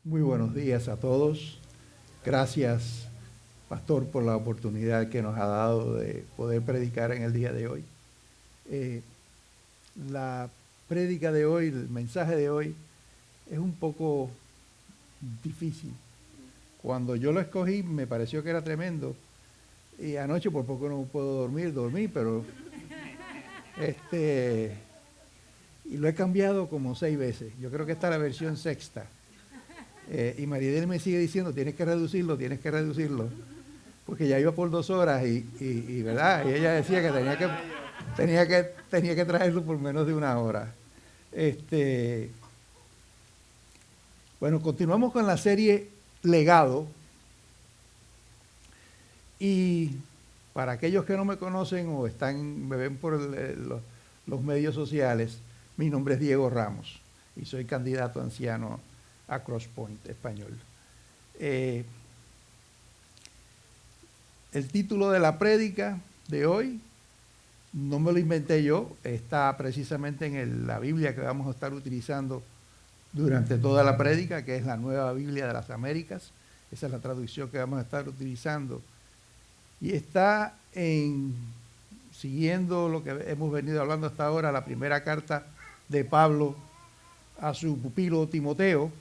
Muy buenos días a todos. Gracias, Pastor, por la oportunidad que nos ha dado de poder predicar en el día de hoy. La prédica de hoy, el mensaje de hoy, es un poco difícil. Cuando yo lo escogí me pareció que era tremendo y anoche por poco no puedo dormir, pero y lo he cambiado como 6 veces. Yo creo que esta es la versión sexta. Y Maridel me sigue diciendo, tienes que reducirlo, porque ya iba por 2 horas y ¿verdad? Y ella decía que tenía que traerlo por menos de 1 hora. Bueno, continuamos con la serie Legado. Y para aquellos que no me conocen o me ven por los medios sociales, mi nombre es Diego Ramos y soy candidato anciano a Crosspoint Español. El título de la prédica de hoy no me lo inventé yo, está precisamente en la Biblia que vamos a estar utilizando durante toda la prédica, que es la Nueva Biblia de las Américas. Esa es la traducción que vamos a estar utilizando. Y está siguiendo lo que hemos venido hablando hasta ahora, la primera carta de Pablo a su pupilo Timoteo.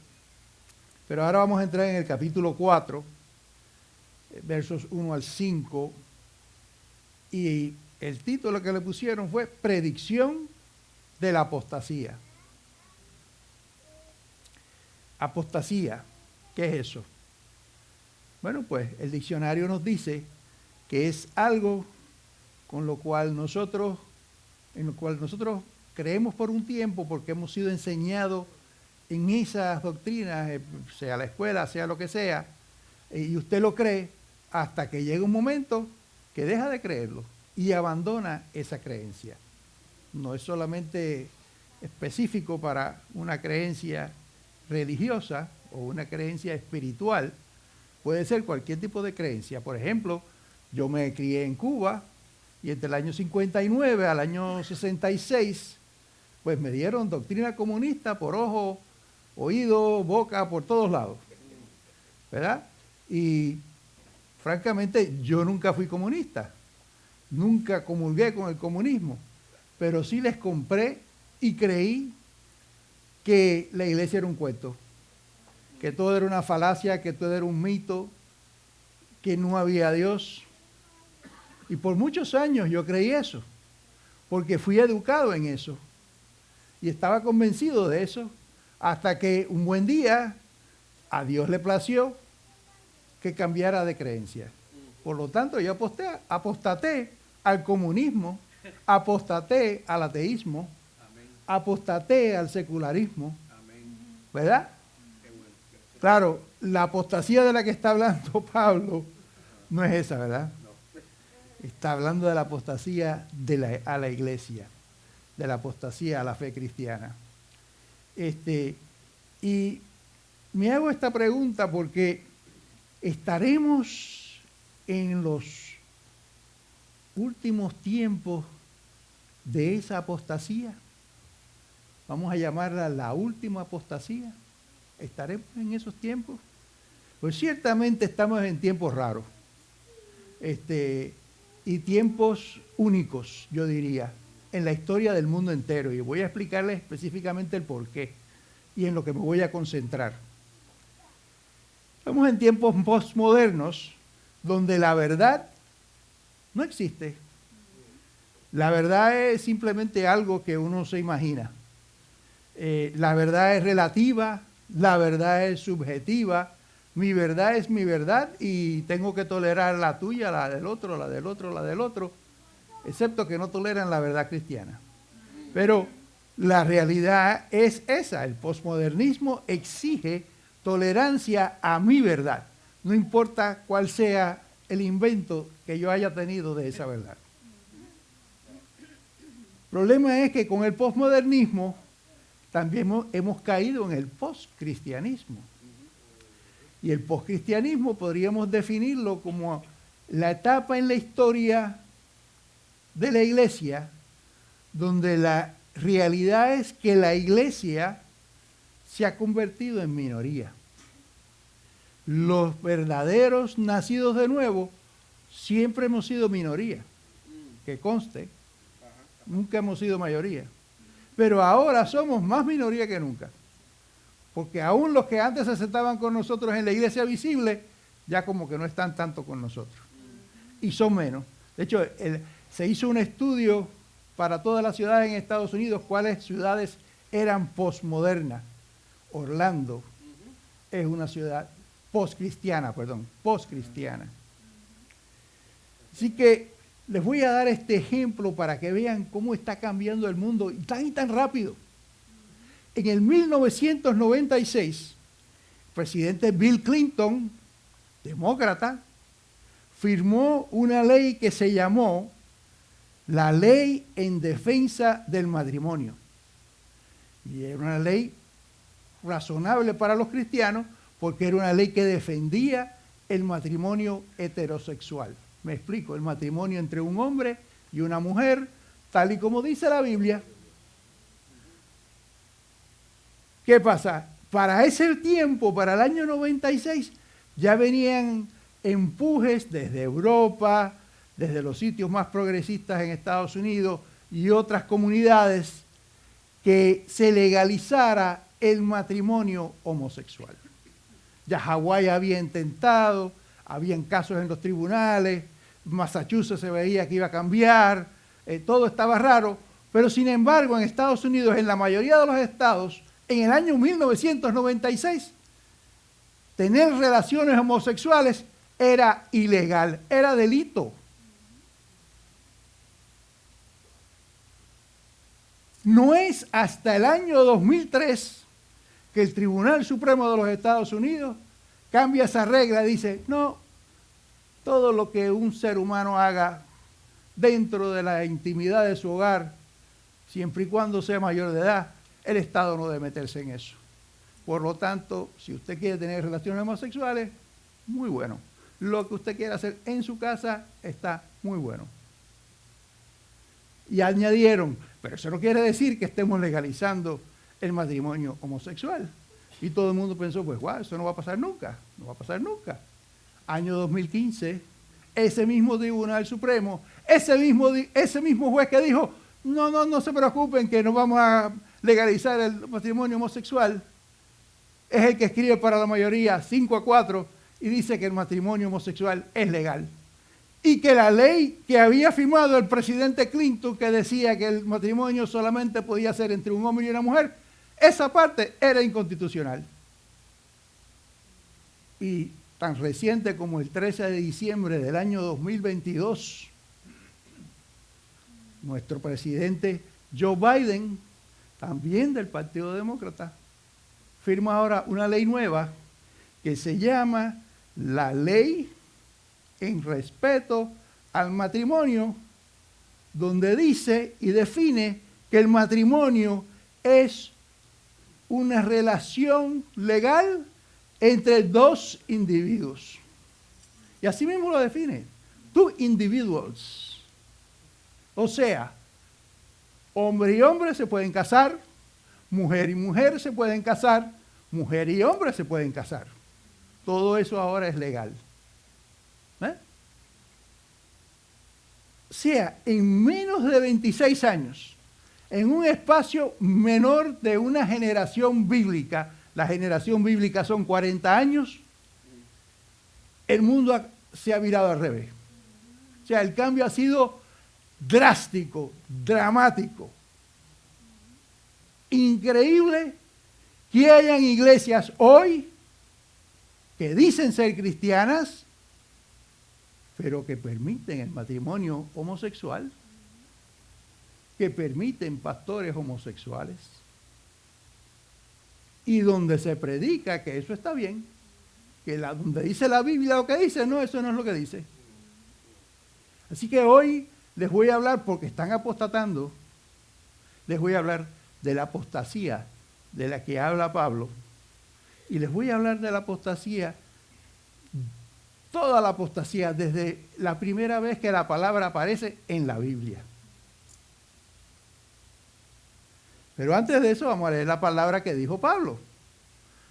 Pero ahora vamos a entrar en el capítulo 4, versos 1 al 5, y el título que le pusieron fue Predicción de la apostasía. Apostasía, ¿qué es eso? Bueno, pues el diccionario nos dice que es algo en lo cual nosotros creemos por un tiempo porque hemos sido enseñados en esas doctrinas, sea la escuela, sea lo que sea, y usted lo cree hasta que llega un momento que deja de creerlo y abandona esa creencia. No es solamente específico para una creencia religiosa o una creencia espiritual, puede ser cualquier tipo de creencia. Por ejemplo, yo me crié en Cuba y entre el año 59 al año 66, pues me dieron doctrina comunista por ojo, oído, boca, por todos lados, ¿verdad? Y francamente yo nunca fui comunista, nunca comulgué con el comunismo, pero sí les compré y creí que la iglesia era un cuento, que todo era una falacia, que todo era un mito, que no había Dios. Y por muchos años yo creí eso, porque fui educado en eso y estaba convencido de eso, hasta que un buen día a Dios le plació que cambiara de creencia. Por lo tanto, yo apostaté al comunismo, apostaté al ateísmo, apostaté al secularismo, ¿verdad? Claro, la apostasía de la que está hablando Pablo no es esa, ¿verdad? Está hablando de la apostasía a la iglesia, de la apostasía a la fe cristiana. Y me hago esta pregunta porque estaremos en los últimos tiempos de esa apostasía. Vamos a llamarla la última apostasía. ¿Estaremos en esos tiempos? Pues ciertamente estamos en tiempos raros. Y tiempos únicos, yo diría, en la historia del mundo entero. Y voy a explicarles específicamente el porqué y en lo que me voy a concentrar. Estamos en tiempos postmodernos donde la verdad no existe. La verdad es simplemente algo que uno se imagina. La verdad es relativa, la verdad es subjetiva. Mi verdad es mi verdad y tengo que tolerar la tuya, la del otro, la del otro, la del otro, excepto que no toleran la verdad cristiana. Pero la realidad es esa, el posmodernismo exige tolerancia a mi verdad, no importa cuál sea el invento que yo haya tenido de esa verdad. El problema es que con el posmodernismo también hemos caído en el poscristianismo. Y el poscristianismo podríamos definirlo como la etapa en la historia de la iglesia donde la realidad es que la iglesia se ha convertido en minoría. los verdaderos nacidos de nuevo siempre hemos sido minoría, que conste, nunca hemos sido mayoría. Pero ahora somos más minoría que nunca, porque aún los que antes se sentaban con nosotros en la iglesia visible, ya como que no están tanto con nosotros, y son menos. De hecho, se hizo un estudio para todas las ciudades en Estados Unidos, cuáles ciudades eran posmodernas. Orlando es una ciudad postcristiana. Así que les voy a dar este ejemplo para que vean cómo está cambiando el mundo y tan rápido. En el 1996, el presidente Bill Clinton, demócrata, firmó una ley que se llamó la Ley en Defensa del Matrimonio. Y era una ley razonable para los cristianos porque era una ley que defendía el matrimonio heterosexual. Me explico, el matrimonio entre un hombre y una mujer, tal y como dice la Biblia. ¿Qué pasa? Para ese tiempo, para el año 96, ya venían empujes desde Europa, desde los sitios más progresistas en Estados Unidos y otras comunidades, que se legalizara el matrimonio homosexual. Ya Hawái había intentado, habían casos en los tribunales, Massachusetts se veía que iba a cambiar, todo estaba raro, pero sin embargo en Estados Unidos, en la mayoría de los estados, en el año 1996, tener relaciones homosexuales era ilegal, era delito. No es hasta el año 2003 que el Tribunal Supremo de los Estados Unidos cambia esa regla y dice, no, todo lo que un ser humano haga dentro de la intimidad de su hogar, siempre y cuando sea mayor de edad, el Estado no debe meterse en eso. Por lo tanto, si usted quiere tener relaciones homosexuales, muy bueno. Lo que usted quiera hacer en su casa está muy bueno. Y añadieron, pero eso no quiere decir que estemos legalizando el matrimonio homosexual. Y todo el mundo pensó, pues, wow, eso no va a pasar nunca, no va a pasar nunca. Año 2015, ese mismo Tribunal Supremo, ese mismo juez que dijo, no se preocupen que no vamos a legalizar el matrimonio homosexual, es el que escribe para la mayoría 5-4 y dice que el matrimonio homosexual es legal. Y que la ley que había firmado el presidente Clinton, que decía que el matrimonio solamente podía ser entre un hombre y una mujer, esa parte era inconstitucional. Y tan reciente como el 13 de diciembre del año 2022, nuestro presidente Joe Biden, también del Partido Demócrata, firma ahora una ley nueva que se llama la Ley en Respeto al Matrimonio, donde dice y define que el matrimonio es una relación legal entre dos individuos. Y así mismo lo define, two individuals. O sea, hombre y hombre se pueden casar, mujer y mujer se pueden casar, mujer y hombre se pueden casar. Todo eso ahora es legal. O sea, en menos de 26 años, en un espacio menor de una generación bíblica, la generación bíblica son 40 años, el mundo se ha virado al revés. O sea, el cambio ha sido drástico, dramático. Increíble que hayan iglesias hoy que dicen ser cristianas, pero que permiten el matrimonio homosexual, que permiten pastores homosexuales, y donde se predica que eso está bien, que donde dice la Biblia lo que dice, no, eso no es lo que dice. Así que hoy les voy a hablar, porque están apostatando, les voy a hablar de la apostasía de la que habla Pablo, y les voy a hablar de la apostasía, toda la apostasía, desde la primera vez que la palabra aparece en la Biblia. Pero antes de eso vamos a leer la palabra que dijo Pablo,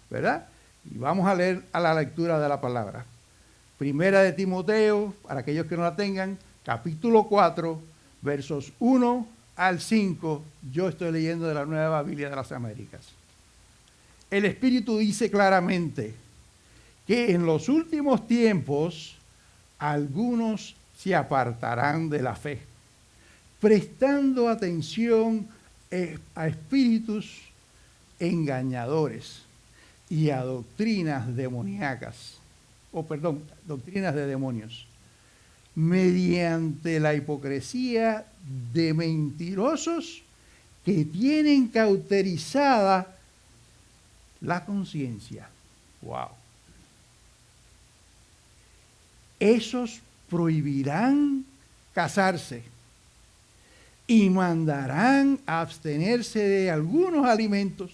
¿verdad? Y vamos a leer a la lectura de la palabra. Primera de Timoteo, para aquellos que no la tengan, capítulo 4, versos 1 al 5. Yo estoy leyendo de la Nueva Biblia de las Américas. El Espíritu dice claramente que en los últimos tiempos algunos se apartarán de la fe, prestando atención a espíritus engañadores y a doctrinas demoníacas, doctrinas de demonios, mediante la hipocresía de mentirosos que tienen cauterizada la conciencia. ¡Wow! Esos prohibirán casarse y mandarán a abstenerse de algunos alimentos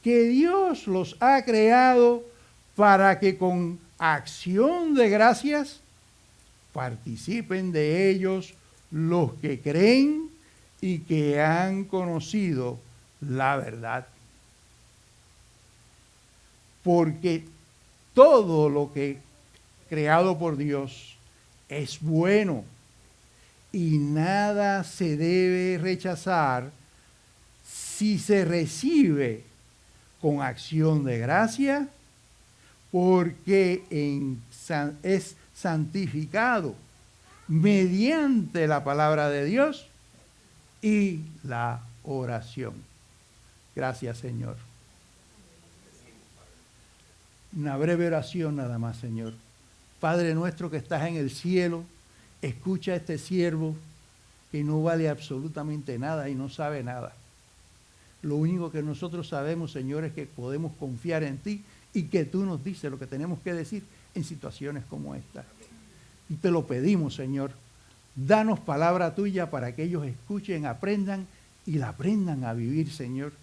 que Dios los ha creado para que con acción de gracias participen de ellos los que creen y que han conocido la verdad. Porque todo lo que creado por Dios es bueno y nada se debe rechazar si se recibe con acción de gracia, porque es santificado mediante la palabra de Dios y la oración. Gracias, Señor. Una breve oración nada más, Señor. Padre nuestro que estás en el cielo, escucha a este siervo que no vale absolutamente nada y no sabe nada. Lo único que nosotros sabemos, Señor, es que podemos confiar en ti y que tú nos dices lo que tenemos que decir en situaciones como esta. Y te lo pedimos, Señor. Danos palabra tuya para que ellos escuchen, aprendan y la aprendan a vivir, Señor.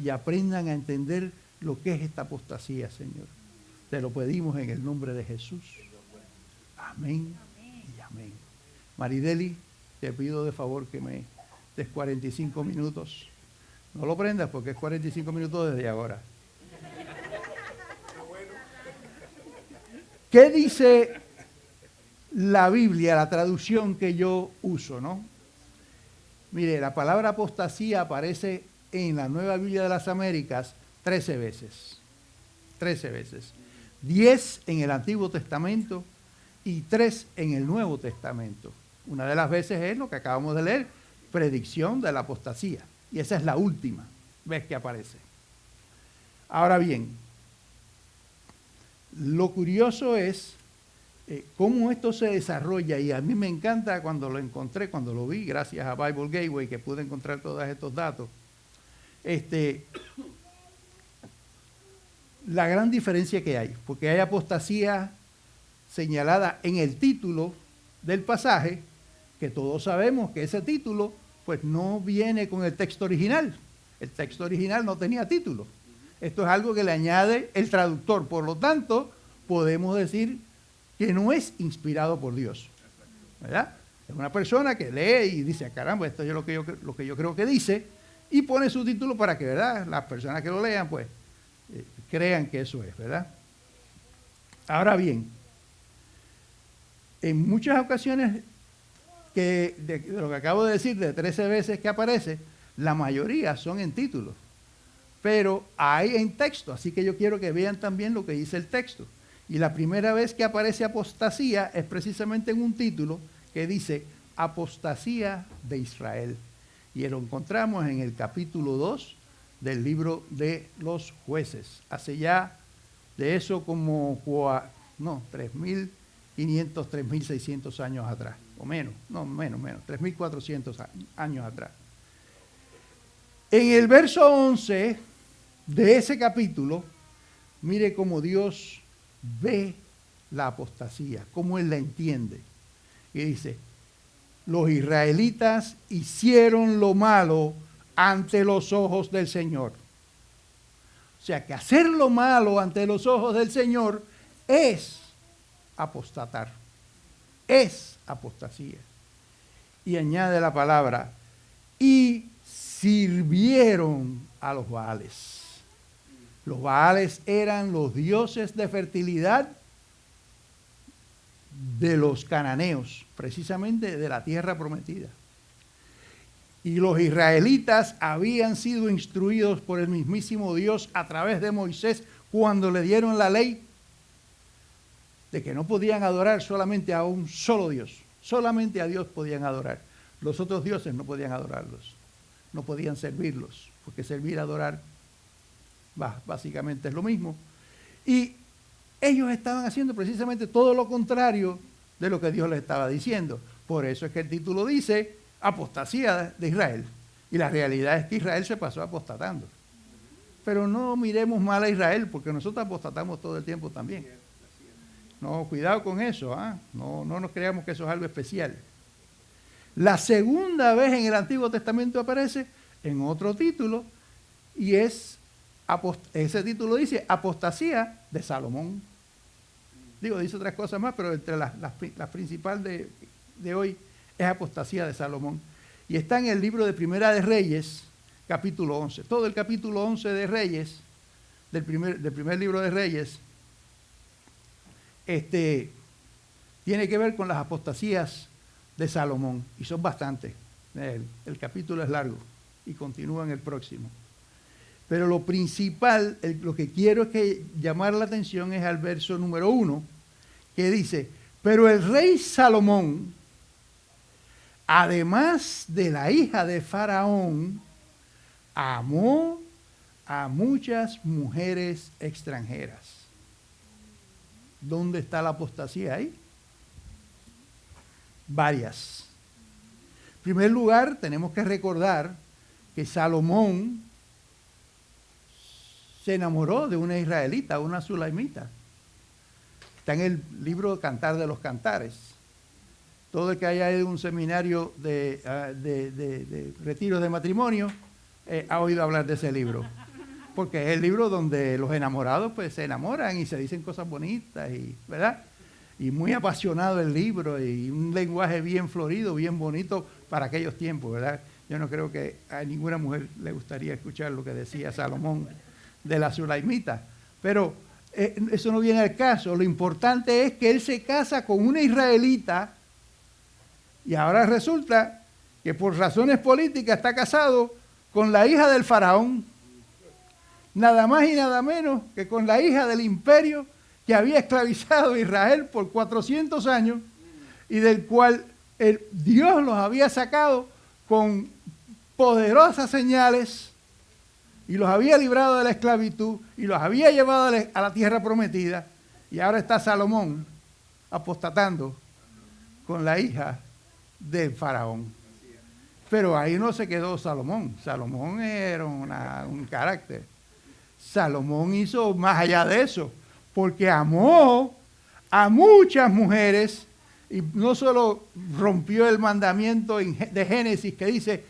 Y aprendan a entender lo que es esta apostasía, Señor. Te lo pedimos en el nombre de Jesús. Amén y amén. Marideli, te pido de favor que me des 45 minutos. No lo prendas porque es 45 minutos desde ahora. ¿Qué dice la Biblia, la traducción que yo uso, no? Mire, la palabra apostasía aparece en la Nueva Biblia de las Américas 13 veces. 13 veces. 10 en el Antiguo Testamento y 3 en el Nuevo Testamento. Una de las veces es lo que acabamos de leer, predicción de la apostasía. Y esa es la última vez que aparece. Ahora bien, lo curioso es cómo esto se desarrolla, y a mí me encanta cuando lo encontré, cuando lo vi, gracias a Bible Gateway, que pude encontrar todos estos datos. La gran diferencia que hay, porque hay apostasía señalada en el título del pasaje, que todos sabemos que ese título pues no viene con el texto original. El texto original no tenía título. Esto es algo que le añade el traductor. Por lo tanto, podemos decir que no es inspirado por Dios, ¿verdad? Es una persona que lee y dice, caramba, esto es lo que yo creo que dice, y pone su título para que, ¿verdad?, las personas que lo lean, pues, crean que eso es, ¿verdad? Ahora bien, en muchas ocasiones de lo que acabo de decir, de 13 veces que aparece, la mayoría son en títulos, pero hay en texto, así que yo quiero que vean también lo que dice el texto. Y la primera vez que aparece apostasía es precisamente en un título que dice Apostasía de Israel. Y lo encontramos en el capítulo 2 del libro de los Jueces. Hace ya de eso como 3.500, 3.600 años atrás. O menos, 3.400 años atrás. En el verso 11 de ese capítulo, mire cómo Dios ve la apostasía, cómo Él la entiende. Y dice, los israelitas hicieron lo malo ante los ojos del Señor. O sea, que hacer lo malo ante los ojos del Señor es apostatar, es apostasía. Y añade la palabra, y sirvieron a los Baales. Los Baales eran los dioses de fertilidad de los cananeos, precisamente de la tierra prometida. Y los israelitas habían sido instruidos por el mismísimo Dios a través de Moisés cuando le dieron la ley de que no podían adorar solamente a un solo Dios. Solamente a Dios podían adorar. Los otros dioses no podían adorarlos. No podían servirlos, porque servir, adorar, básicamente es lo mismo. Y ellos estaban haciendo precisamente todo lo contrario de lo que Dios les estaba diciendo. Por eso es que el título dice apostasía de Israel. Y la realidad es que Israel se pasó apostatando. Pero no miremos mal a Israel, porque nosotros apostatamos todo el tiempo también. No, cuidado con eso, no nos creamos que eso es algo especial. La segunda vez en el Antiguo Testamento aparece en otro título, y ese título dice apostasía de Salomón. Dice otras cosas más, pero entre las principales de hoy es apostasía de Salomón. Y está en el libro de Primera de Reyes, capítulo 11. Todo el capítulo 11 de Reyes, del primer libro de Reyes, tiene que ver con las apostasías de Salomón. Y son bastantes. El capítulo es largo y continúa en el próximo. Pero lo principal, lo que quiero es que llamar la atención es al verso número 1, que dice: pero el rey Salomón, además de la hija de Faraón, amó a muchas mujeres extranjeras. ¿Dónde está la apostasía ahí? Varias. En primer lugar, tenemos que recordar que Salomón se enamoró de una israelita, una sulaimita. Está en el libro Cantar de los Cantares. Todo el que haya ido a un seminario de retiros de matrimonio ha oído hablar de ese libro. Porque es el libro donde los enamorados pues se enamoran y se dicen cosas bonitas, ¿verdad? Y muy apasionado el libro y un lenguaje bien florido, bien bonito para aquellos tiempos, ¿verdad? Yo no creo que a ninguna mujer le gustaría escuchar lo que decía Salomón de la sulaimita. Pero eso no viene al caso. Lo importante es que él se casa con una israelita y ahora resulta que por razones políticas está casado con la hija del faraón. Nada más y nada menos que con la hija del imperio que había esclavizado a Israel por 400 años y del cual Dios los había sacado con poderosas señales y los había librado de la esclavitud y los había llevado a la tierra prometida. Y ahora está Salomón apostatando con la hija del faraón. Pero ahí no se quedó Salomón. Salomón era un carácter. Salomón hizo más allá de eso, porque amó a muchas mujeres y no solo rompió el mandamiento de Génesis que dice: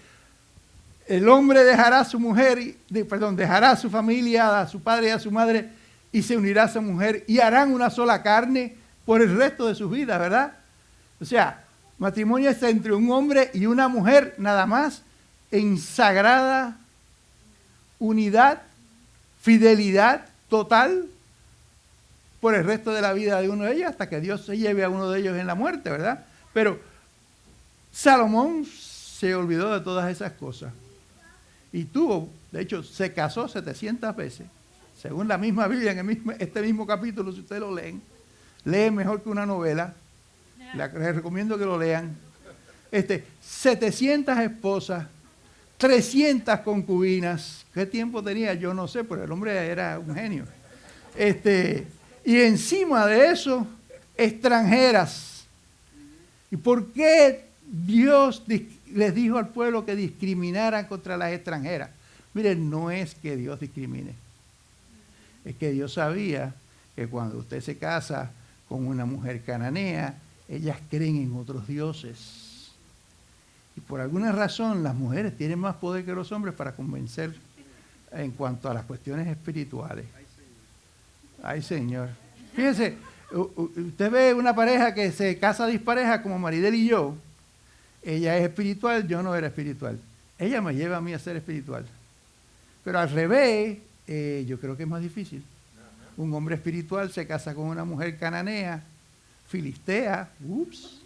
el hombre dejará a su mujer, dejará a su familia, a su padre y a su madre, y se unirá a su mujer, y harán una sola carne por el resto de sus vidas, ¿verdad? O sea, matrimonio es entre un hombre y una mujer, nada más, en sagrada unidad, fidelidad total por el resto de la vida de uno de ellos, hasta que Dios se lleve a uno de ellos en la muerte, ¿verdad? Pero Salomón se olvidó de todas esas cosas. Y de hecho, se casó 700 veces. Según la misma Biblia, en este mismo capítulo, si ustedes lo leen mejor que una novela. Les recomiendo que lo lean. 700 esposas, 300 concubinas. ¿Qué tiempo tenía? Yo no sé, pero el hombre era un genio. Y encima de eso, extranjeras. ¿Y por qué Dios les dijo al pueblo que discriminaran contra las extranjeras? Miren, no es que Dios discrimine. Es que Dios sabía que cuando usted se casa con una mujer cananea, ellas creen en otros dioses. Y por alguna razón las mujeres tienen más poder que los hombres para convencer en cuanto a las cuestiones espirituales. Ay, Señor. Fíjense, usted ve una pareja que se casa dispareja como Maridel y yo. Ella es espiritual, yo no era espiritual. Ella me lleva a mí a ser espiritual. Pero al revés, Yo creo que es más difícil. Un hombre espiritual se casa con una mujer cananea, filistea. Ups.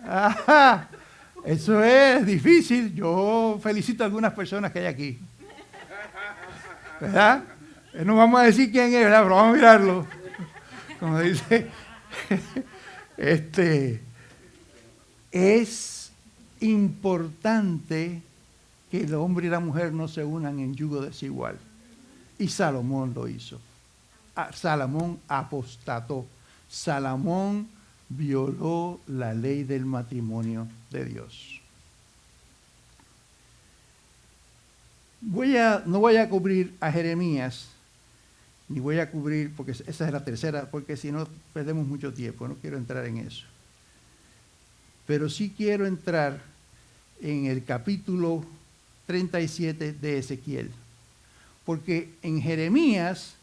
Ajá. Eso es difícil. Yo felicito a algunas personas que hay aquí. ¿Verdad? No vamos a decir quién es, ¿verdad? Pero vamos a mirarlo. Como dice, es importante que el hombre y la mujer no se unan en yugo desigual. Y Salomón lo hizo. Salomón apostató. Salomón violó la ley del matrimonio de Dios. No voy a cubrir a Jeremías, ni voy a cubrir, porque esa es la tercera, porque si no perdemos mucho tiempo, no quiero entrar en eso. Pero sí quiero entrar en el capítulo 37 de Ezequiel. Porque en Jeremías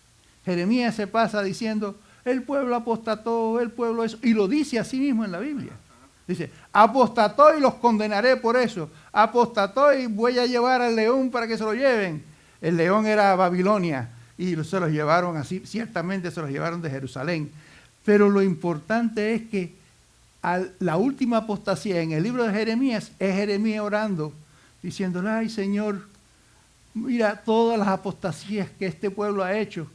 se pasa diciendo, el pueblo apostató, el pueblo eso, y lo dice así mismo en la Biblia. Dice, apostató y los condenaré por eso. Apostató y voy a llevar al león para que se lo lleven. El león era Babilonia y se los llevaron así, ciertamente se los llevaron de Jerusalén. Pero lo importante es que la última apostasía en el libro de Jeremías es Jeremías orando, diciéndole, ay Señor, mira todas las apostasías que este pueblo ha hecho,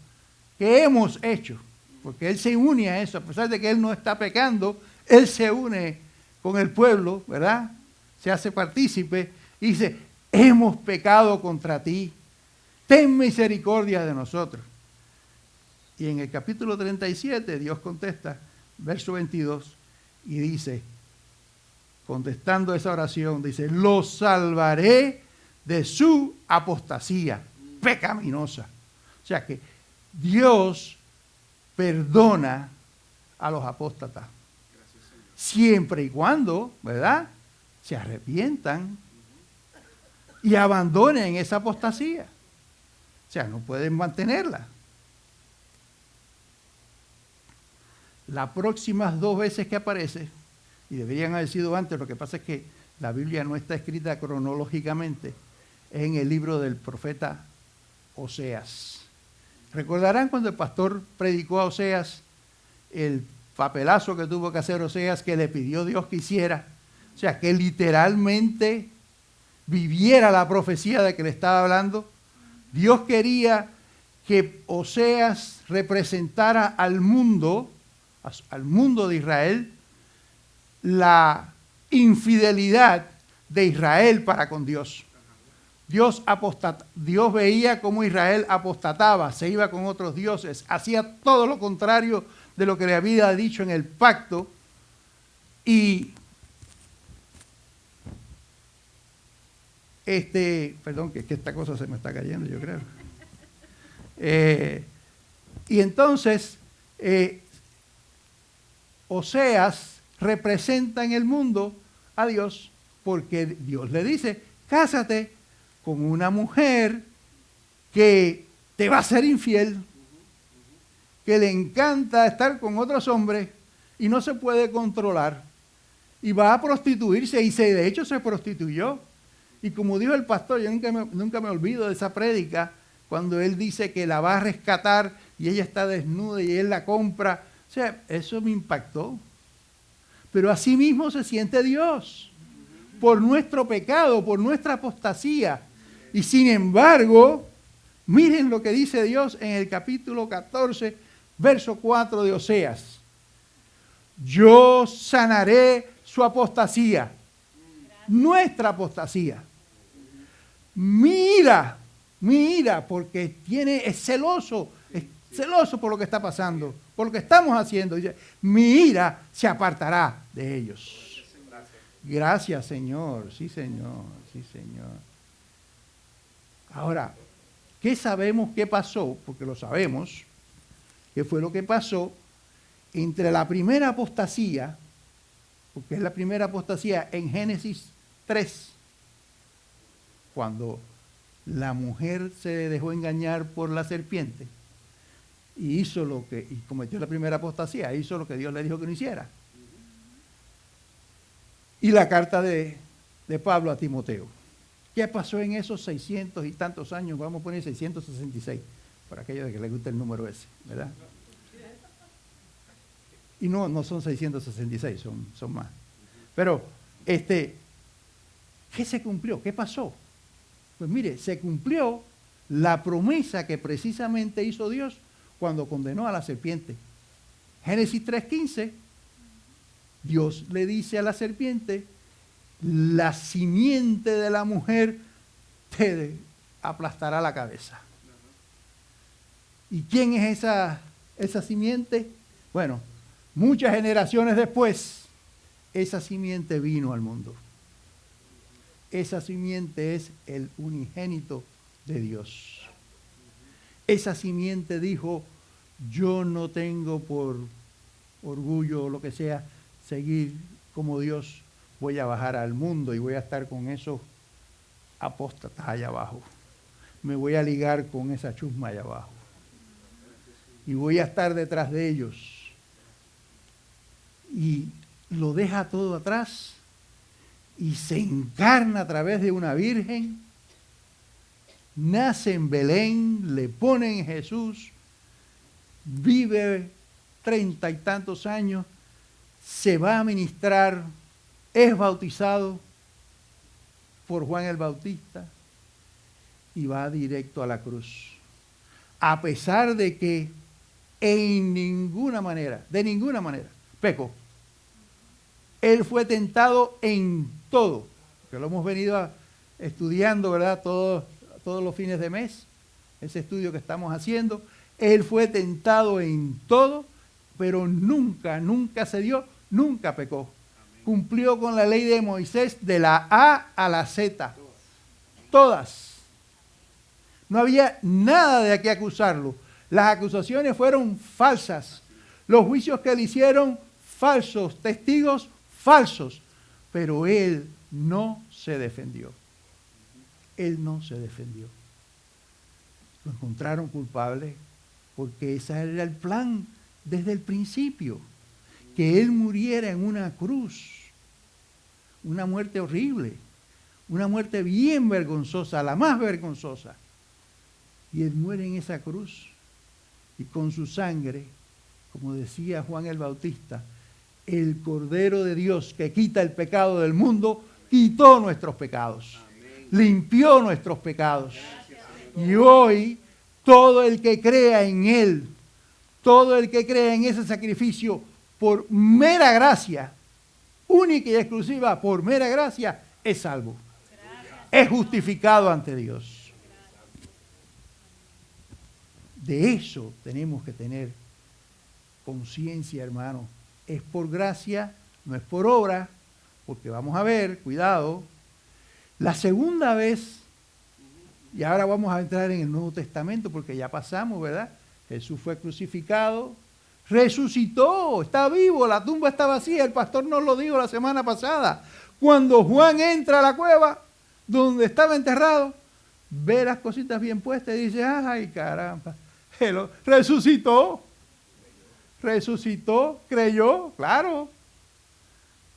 que hemos hecho, porque él se une a eso, a pesar de que él no está pecando, él se une con el pueblo, ¿verdad? Se hace partícipe y dice, hemos pecado contra ti, ten misericordia de nosotros. Y en el capítulo 37 Dios contesta, verso 22, y dice, contestando esa oración, dice, los salvaré de su apostasía pecaminosa. O sea que Dios perdona a los apóstatas. Siempre y cuando, ¿verdad?, se arrepientan y abandonen esa apostasía. O sea, no pueden mantenerla. Las próximas 2 veces que aparece, y deberían haber sido antes, lo que pasa es que la Biblia no está escrita cronológicamente, es en el libro del profeta Oseas. ¿Recordarán cuando el pastor predicó a Oseas el papelazo que tuvo que hacer Oseas, que le pidió Dios que hiciera? O sea, que literalmente viviera la profecía de que le estaba hablando. Dios quería que Oseas representara al mundo de Israel, la infidelidad de Israel para con Dios. Dios veía cómo Israel apostataba, se iba con otros dioses, hacía todo lo contrario de lo que le había dicho en el pacto. Y perdón, que es que esta cosa se me está cayendo, yo creo. Y entonces Oseas representa en el mundo a Dios, porque Dios le dice, cásate con una mujer que te va a ser infiel, que le encanta estar con otros hombres y no se puede controlar, y va a prostituirse, y de hecho se prostituyó. Y como dijo el pastor, yo nunca me olvido de esa prédica, cuando él dice que la va a rescatar y ella está desnuda y él la compra. O sea, eso me impactó. Pero así mismo se siente Dios, por nuestro pecado, por nuestra apostasía. Y sin embargo, miren lo que dice Dios en el capítulo 14, verso 4 de Oseas. Yo sanaré su apostasía, nuestra apostasía. Mira, porque es celoso por lo que está pasando, por lo que estamos haciendo. Dice, mi ira se apartará de ellos. Gracias, Señor. Sí, Señor. Sí, Señor. Ahora, ¿qué sabemos que pasó? Porque lo sabemos. ¿Qué fue lo que pasó entre la primera apostasía? Porque es la primera apostasía en Génesis 3, cuando la mujer se dejó engañar por la serpiente y cometió la primera apostasía, hizo lo que Dios le dijo que no hiciera. Y la carta de Pablo a Timoteo. ¿Qué pasó en esos 600 y tantos años? Vamos a poner 666, por aquello de que le gusta el número ese, ¿verdad? Y no son 666, son más. Pero, ¿qué se cumplió? ¿Qué pasó? Pues mire, se cumplió la promesa que precisamente hizo Dios cuando condenó a la serpiente. Génesis 3:15, Dios le dice a la serpiente, la simiente de la mujer te aplastará la cabeza. ¿Y quién es esa simiente? Bueno, muchas generaciones después, esa simiente vino al mundo. Esa simiente es el unigénito de Dios. Esa simiente dijo, yo no tengo por orgullo o lo que sea seguir como Dios, voy a bajar al mundo y voy a estar con esos apóstatas allá abajo. Me voy a ligar con esa chusma allá abajo. Y voy a estar detrás de ellos. Y lo deja todo atrás y se encarna a través de una virgen, nace en Belén, le ponen Jesús, vive 30 y tantos años, se va a ministrar, es bautizado por Juan el Bautista y va directo a la cruz. A pesar de que en ninguna manera, de ninguna manera, pecó. Él fue tentado en todo, que lo hemos venido estudiando, ¿verdad? Todos los fines de mes, ese estudio que estamos haciendo. Él fue tentado en todo, pero nunca se dio, nunca pecó. Cumplió con la ley de Moisés de la A a la Z. Todas. No había nada de qué acusarlo. Las acusaciones fueron falsas. Los juicios que le hicieron, falsos. Testigos, falsos. Pero él no se defendió. Él no se defendió. Lo encontraron culpable porque ese era el plan desde el principio. Que él muriera en una cruz, una muerte horrible, una muerte bien vergonzosa, la más vergonzosa. Y él muere en esa cruz y con su sangre, como decía Juan el Bautista, el Cordero de Dios que quita el pecado del mundo, quitó nuestros pecados, limpió nuestros pecados. Y hoy todo el que crea en él, todo el que crea en ese sacrificio, por mera gracia, única y exclusiva, por mera gracia, es salvo. Es justificado ante Dios. De eso tenemos que tener conciencia, hermano. Es por gracia, no es por obra, porque vamos a ver, cuidado, la segunda vez, y ahora vamos a entrar en el Nuevo Testamento, porque ya pasamos, ¿verdad? Jesús fue crucificado, resucitó, está vivo, la tumba está vacía, el pastor nos lo dijo la semana pasada. Cuando Juan entra a la cueva donde estaba enterrado, ve las cositas bien puestas y dice, ay caramba, resucitó, creyó, claro,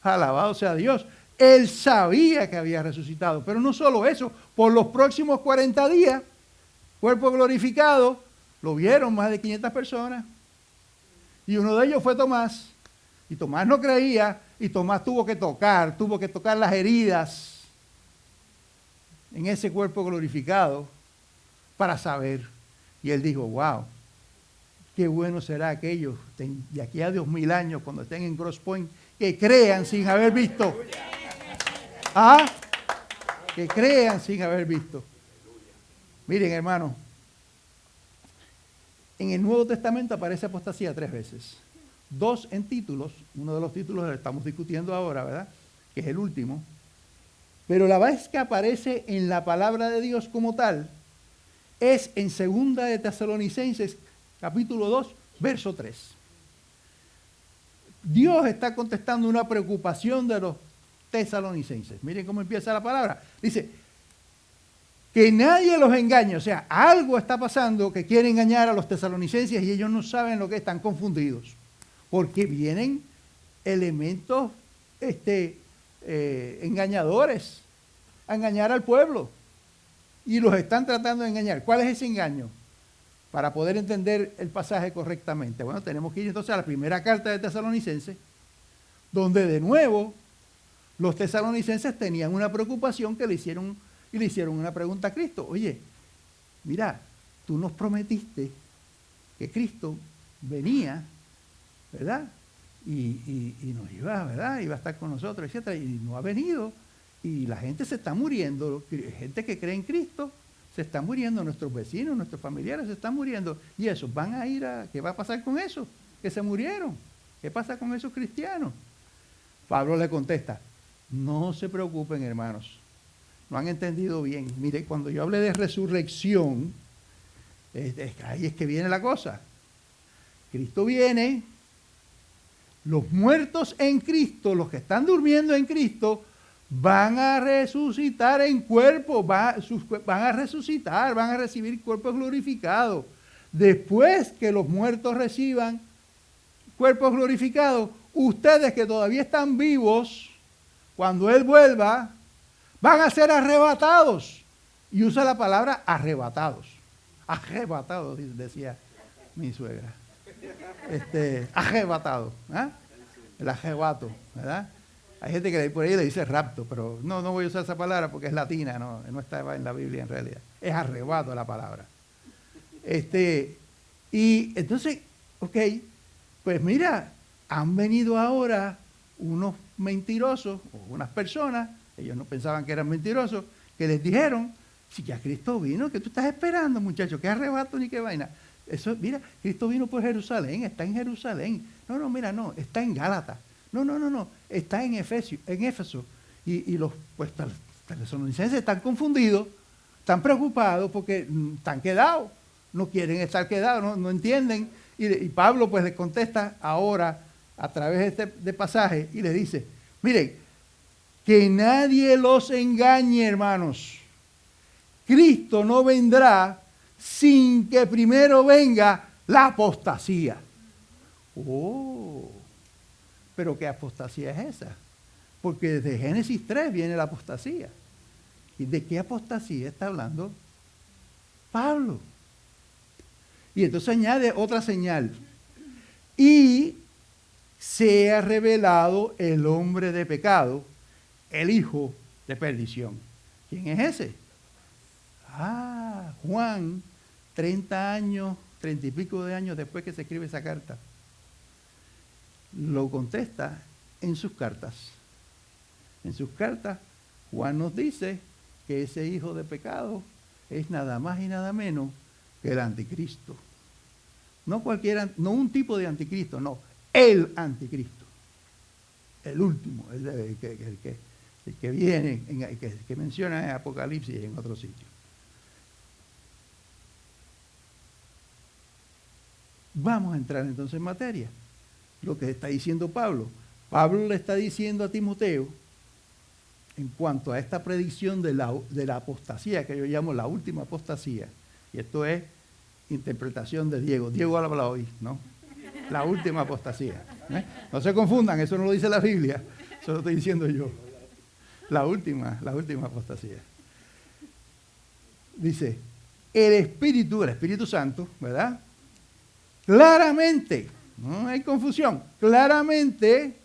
alabado sea Dios. Él sabía que había resucitado, pero no solo eso, por los próximos 40 días, cuerpo glorificado, lo vieron más de 500 personas. Y uno de ellos fue Tomás, y Tomás no creía, y Tomás tuvo que tocar las heridas en ese cuerpo glorificado para saber. Y él dijo, wow, qué bueno será aquellos de aquí a 2000 años, cuando estén en Cross Point, que crean sin haber visto. ¿Ah? Que crean sin haber visto. Miren, hermano, en el Nuevo Testamento aparece apostasía 3 veces. 2 en títulos, uno de los títulos lo estamos discutiendo ahora, ¿verdad? Que es el último. Pero la vez que aparece en la palabra de Dios como tal, es en 2 de Tesalonicenses, capítulo 2, verso 3. Dios está contestando una preocupación de los tesalonicenses. Miren cómo empieza la palabra. Dice, que nadie los engañe. O sea, algo está pasando que quiere engañar a los tesalonicenses y ellos no saben lo que están confundidos. Porque vienen elementos engañadores. a engañar al pueblo. Y los están tratando de engañar. ¿Cuál es ese engaño? Para poder entender el pasaje correctamente. Bueno, tenemos que ir entonces a la primera carta de Tesalonicenses, donde de nuevo los tesalonicenses tenían una preocupación que le hicieron una pregunta a Cristo. Oye, mira, tú nos prometiste que Cristo venía, ¿verdad? Y nos iba, ¿verdad? Iba a estar con nosotros, etcétera, y no ha venido. Y la gente se está muriendo, gente que cree en Cristo se está muriendo, nuestros vecinos, nuestros familiares se están muriendo. Y esos van a ir a, ¿qué va a pasar con esos que se murieron? ¿Qué pasa con esos cristianos? Pablo le contesta, no se preocupen, hermanos, no han entendido bien. Mire, cuando yo hablé de resurrección, ahí es que viene la cosa. Cristo viene, los muertos en Cristo, los que están durmiendo en Cristo, van a resucitar en cuerpo, van a resucitar, van a recibir cuerpos glorificados. Después que los muertos reciban cuerpos glorificados, ustedes que todavía están vivos, cuando Él vuelva, van a ser arrebatados. Y usa la palabra arrebatados. Arrebatados, decía mi suegra. Arrebatado. ¿Eh? El arrebato, ¿verdad? Hay gente que por ahí le dice rapto, pero no voy a usar esa palabra porque es latina, no está en la Biblia en realidad. Es arrebato la palabra. Y entonces, ok, pues mira, han venido ahora unos mentirosos, o unas personas, ellos no pensaban que eran mentirosos, que les dijeron, si ya Cristo vino, ¿qué tú estás esperando, muchachos? ¿Qué arrebato ni qué vaina? Eso, mira, Cristo vino por Jerusalén, está en Jerusalén. No, está en Gálatas. No, está en Éfeso. Y los tesalonicenses están confundidos, están preocupados porque están quedados, no quieren estar quedados, no entienden. Y Pablo pues les contesta ahora a través de pasaje y les dice, miren, que nadie los engañe, hermanos. Cristo no vendrá sin que primero venga la apostasía. Oh, pero ¿qué apostasía es esa? Porque desde Génesis 3 viene la apostasía. ¿Y de qué apostasía está hablando Pablo? Y entonces añade otra señal. Y se ha revelado el hombre de pecado, el hijo de perdición. ¿Quién es ese? Juan, 30 y pico de años después que se escribe esa carta, lo contesta en sus cartas. En sus cartas, Juan nos dice que ese hijo de pecado es nada más y nada menos que el anticristo. No un tipo de anticristo, no, el anticristo. El último, el que viene, que menciona en Apocalipsis y en otros sitios. Vamos a entrar entonces en materia. Lo que está diciendo Pablo. Pablo le está diciendo a Timoteo, en cuanto a esta predicción de la apostasía, que yo llamo la última apostasía, y esto es interpretación de Diego. Diego habla hoy, ¿no? La última apostasía. No se confundan, eso no lo dice la Biblia, eso lo estoy diciendo yo. La última apostasía. Dice, el Espíritu Santo, ¿verdad? Claramente, no hay confusión, claramente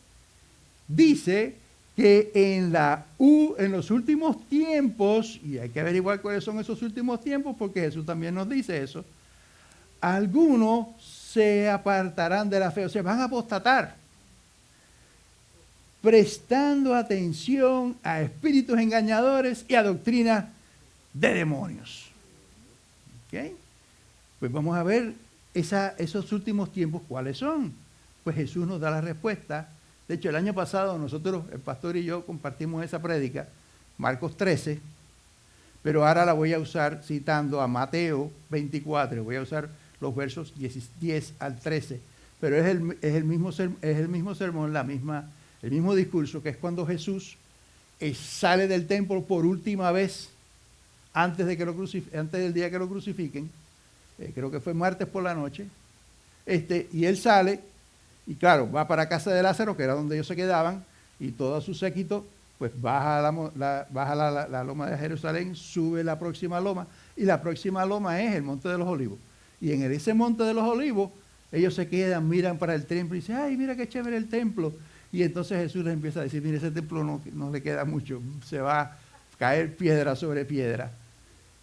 dice que en los últimos tiempos, y hay que averiguar cuáles son esos últimos tiempos porque Jesús también nos dice eso, algunos se apartarán de la fe, o sea, van a apostatar, prestando atención a espíritus engañadores y a doctrinas de demonios. ¿Ok? Pues vamos a ver esos últimos tiempos, ¿cuáles son? Pues Jesús nos da la respuesta. De hecho, el año pasado nosotros, el pastor y yo, compartimos esa prédica, Marcos 13, pero ahora la voy a usar citando a Mateo 24, voy a usar los versos 10 al 13, pero es el mismo sermón, el mismo discurso, que es cuando Jesús sale del templo por última vez antes del día que lo crucifiquen. Creo que fue martes por la noche, y él sale, y claro, va para casa de Lázaro, que era donde ellos se quedaban, y todo su séquito pues baja la loma de Jerusalén, sube la próxima loma, y la próxima loma es el Monte de los Olivos. Y en ese Monte de los Olivos, ellos se quedan, miran para el templo y dicen, ay, mira qué chévere el templo. Y entonces Jesús les empieza a decir, mire, ese templo no le queda mucho, se va a caer piedra sobre piedra.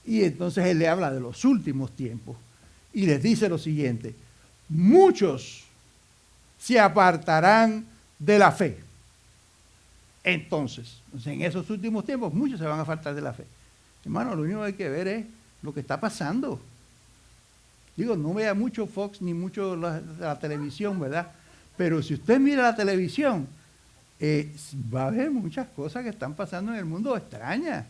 Y entonces Él le habla de los últimos tiempos y les dice lo siguiente, muchos se apartarán de la fe. Entonces, en esos últimos tiempos, muchos se van a apartar de la fe. Hermano, lo único que hay que ver es lo que está pasando. Digo, no vea mucho Fox ni mucho la televisión, ¿verdad? Pero si usted mira la televisión, va a ver muchas cosas que están pasando en el mundo extrañas.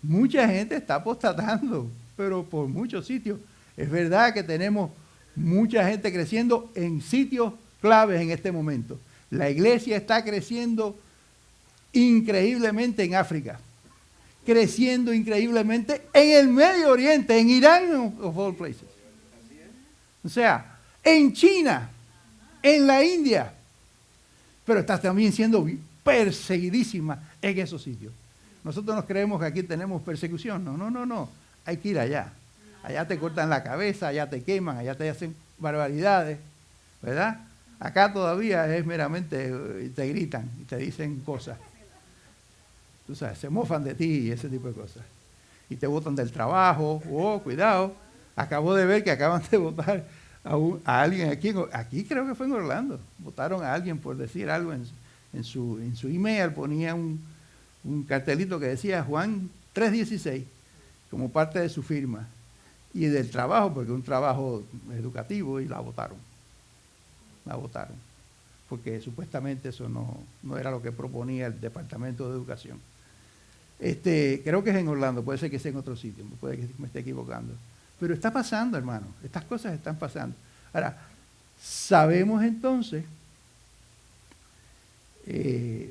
Mucha gente está apostatando, pero por muchos sitios. Es verdad que tenemos mucha gente creciendo en sitios claves en este momento. La iglesia está creciendo increíblemente en África, creciendo increíblemente en el Medio Oriente, en Irán, of all places. O sea, en China, en la India, pero está también siendo perseguidísima en esos sitios. Nosotros nos creemos que aquí tenemos persecución. No. Hay que ir allá. Allá te cortan la cabeza, allá te queman, allá te hacen barbaridades, ¿verdad? Acá todavía es meramente, te gritan y te dicen cosas. Tú sabes, se mofan de ti y ese tipo de cosas. Y te botan del trabajo. Oh, cuidado. Acabo de ver que acaban de votar a alguien aquí creo que fue en Orlando. Votaron a alguien por decir algo en su email, ponía un cartelito que decía Juan 3:16 como parte de su firma. Y del trabajo, porque es un trabajo educativo, y la votaron. La votaron. Porque supuestamente eso no era lo que proponía el Departamento de Educación. Creo que es en Orlando, puede ser que sea en otro sitio, puede que me esté equivocando. Pero está pasando, hermano, estas cosas están pasando. Ahora, sabemos entonces,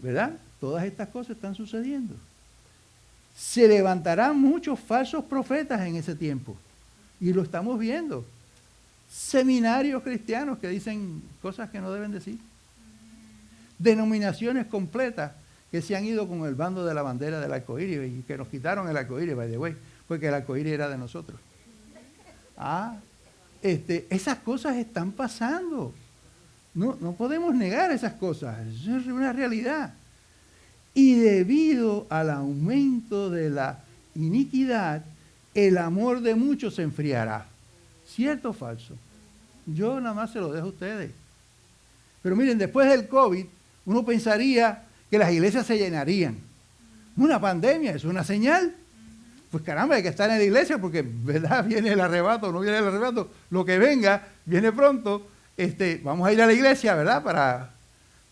¿verdad? Todas estas cosas están sucediendo. Se levantarán muchos falsos profetas en ese tiempo. Y lo estamos viendo. Seminarios cristianos que dicen cosas que no deben decir. Denominaciones completas que se han ido con el bando de la bandera del arcoíris y que nos quitaron el arcoíris, by the way, porque el arcoíris era de nosotros. Esas cosas están pasando. No podemos negar esas cosas. Es una realidad. Y debido al aumento de la iniquidad, el amor de muchos se enfriará. ¿Cierto o falso? Yo nada más se lo dejo a ustedes. Pero miren, después del COVID, uno pensaría que las iglesias se llenarían. Una pandemia es una señal. Pues caramba, hay que estar en la iglesia porque, ¿verdad? Viene el arrebato, no viene el arrebato. Lo que venga, viene pronto. Vamos a ir a la iglesia, ¿verdad?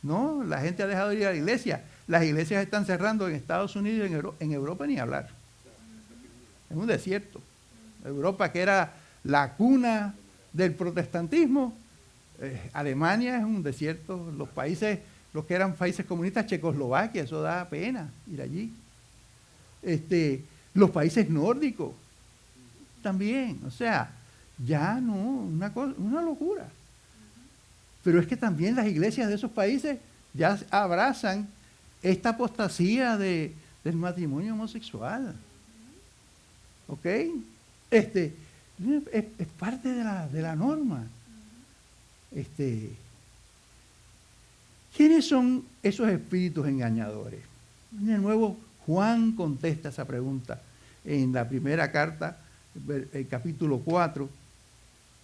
No, la gente ha dejado de ir a la iglesia. Las iglesias están cerrando en Estados Unidos y en Europa ni hablar. Es un desierto. Europa, que era la cuna del protestantismo, Alemania es un desierto. Los que eran países comunistas, Checoslovaquia, eso da pena ir allí. Los países nórdicos también, o sea, ya no, una locura. Pero es que también las iglesias de esos países ya abrazan esta apostasía del matrimonio homosexual. ¿Ok? Es parte de la norma. ¿Quiénes son esos espíritus engañadores? De nuevo, Juan contesta esa pregunta en la primera carta, el capítulo 4,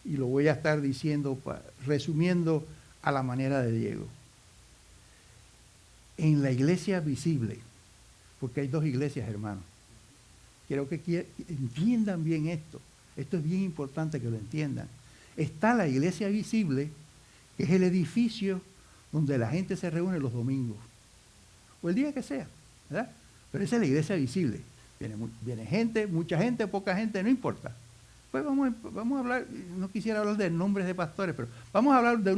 y lo voy a estar diciendo, resumiendo a la manera de Diego. En la iglesia visible, porque hay dos iglesias, hermanos. Quiero que entiendan bien esto. Esto es bien importante que lo entiendan. Está la iglesia visible, que es el edificio donde la gente se reúne los domingos, o el día que sea, ¿verdad? Pero esa es la iglesia visible. Viene gente, mucha gente, poca gente, no importa. Pues vamos a hablar, no quisiera hablar de nombres de pastores, pero vamos a hablar de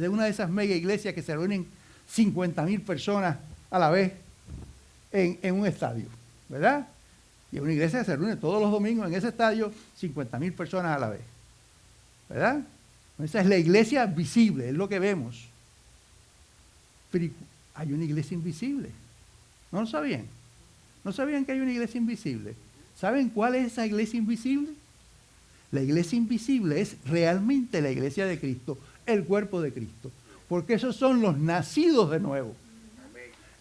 una de esas mega iglesias que se reúnen 50,000 personas a la vez en un estadio, ¿verdad? Y una iglesia que se reúne todos los domingos en ese estadio, 50,000 personas a la vez, ¿verdad? Esa es la iglesia visible, es lo que vemos. Pero hay una iglesia invisible. ¿No lo sabían? ¿No sabían que hay una iglesia invisible? ¿Saben cuál es esa iglesia invisible? La iglesia invisible es realmente la iglesia de Cristo, el cuerpo de Cristo. Porque esos son los nacidos de nuevo.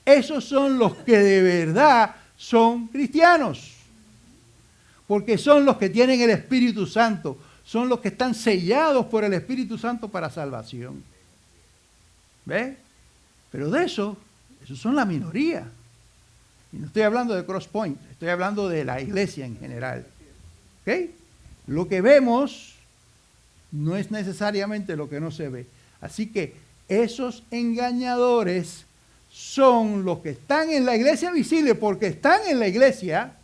Esos son los que de verdad son cristianos. Porque son los que tienen el Espíritu Santo. Son los que están sellados por el Espíritu Santo para salvación. ¿Ve? Pero de esos son la minoría. Y no estoy hablando de Cross Point, estoy hablando de la iglesia en general. ¿Ok? Lo que vemos no es necesariamente lo que no se ve. Así que esos engañadores son los que están en la iglesia visible, porque están en la iglesia.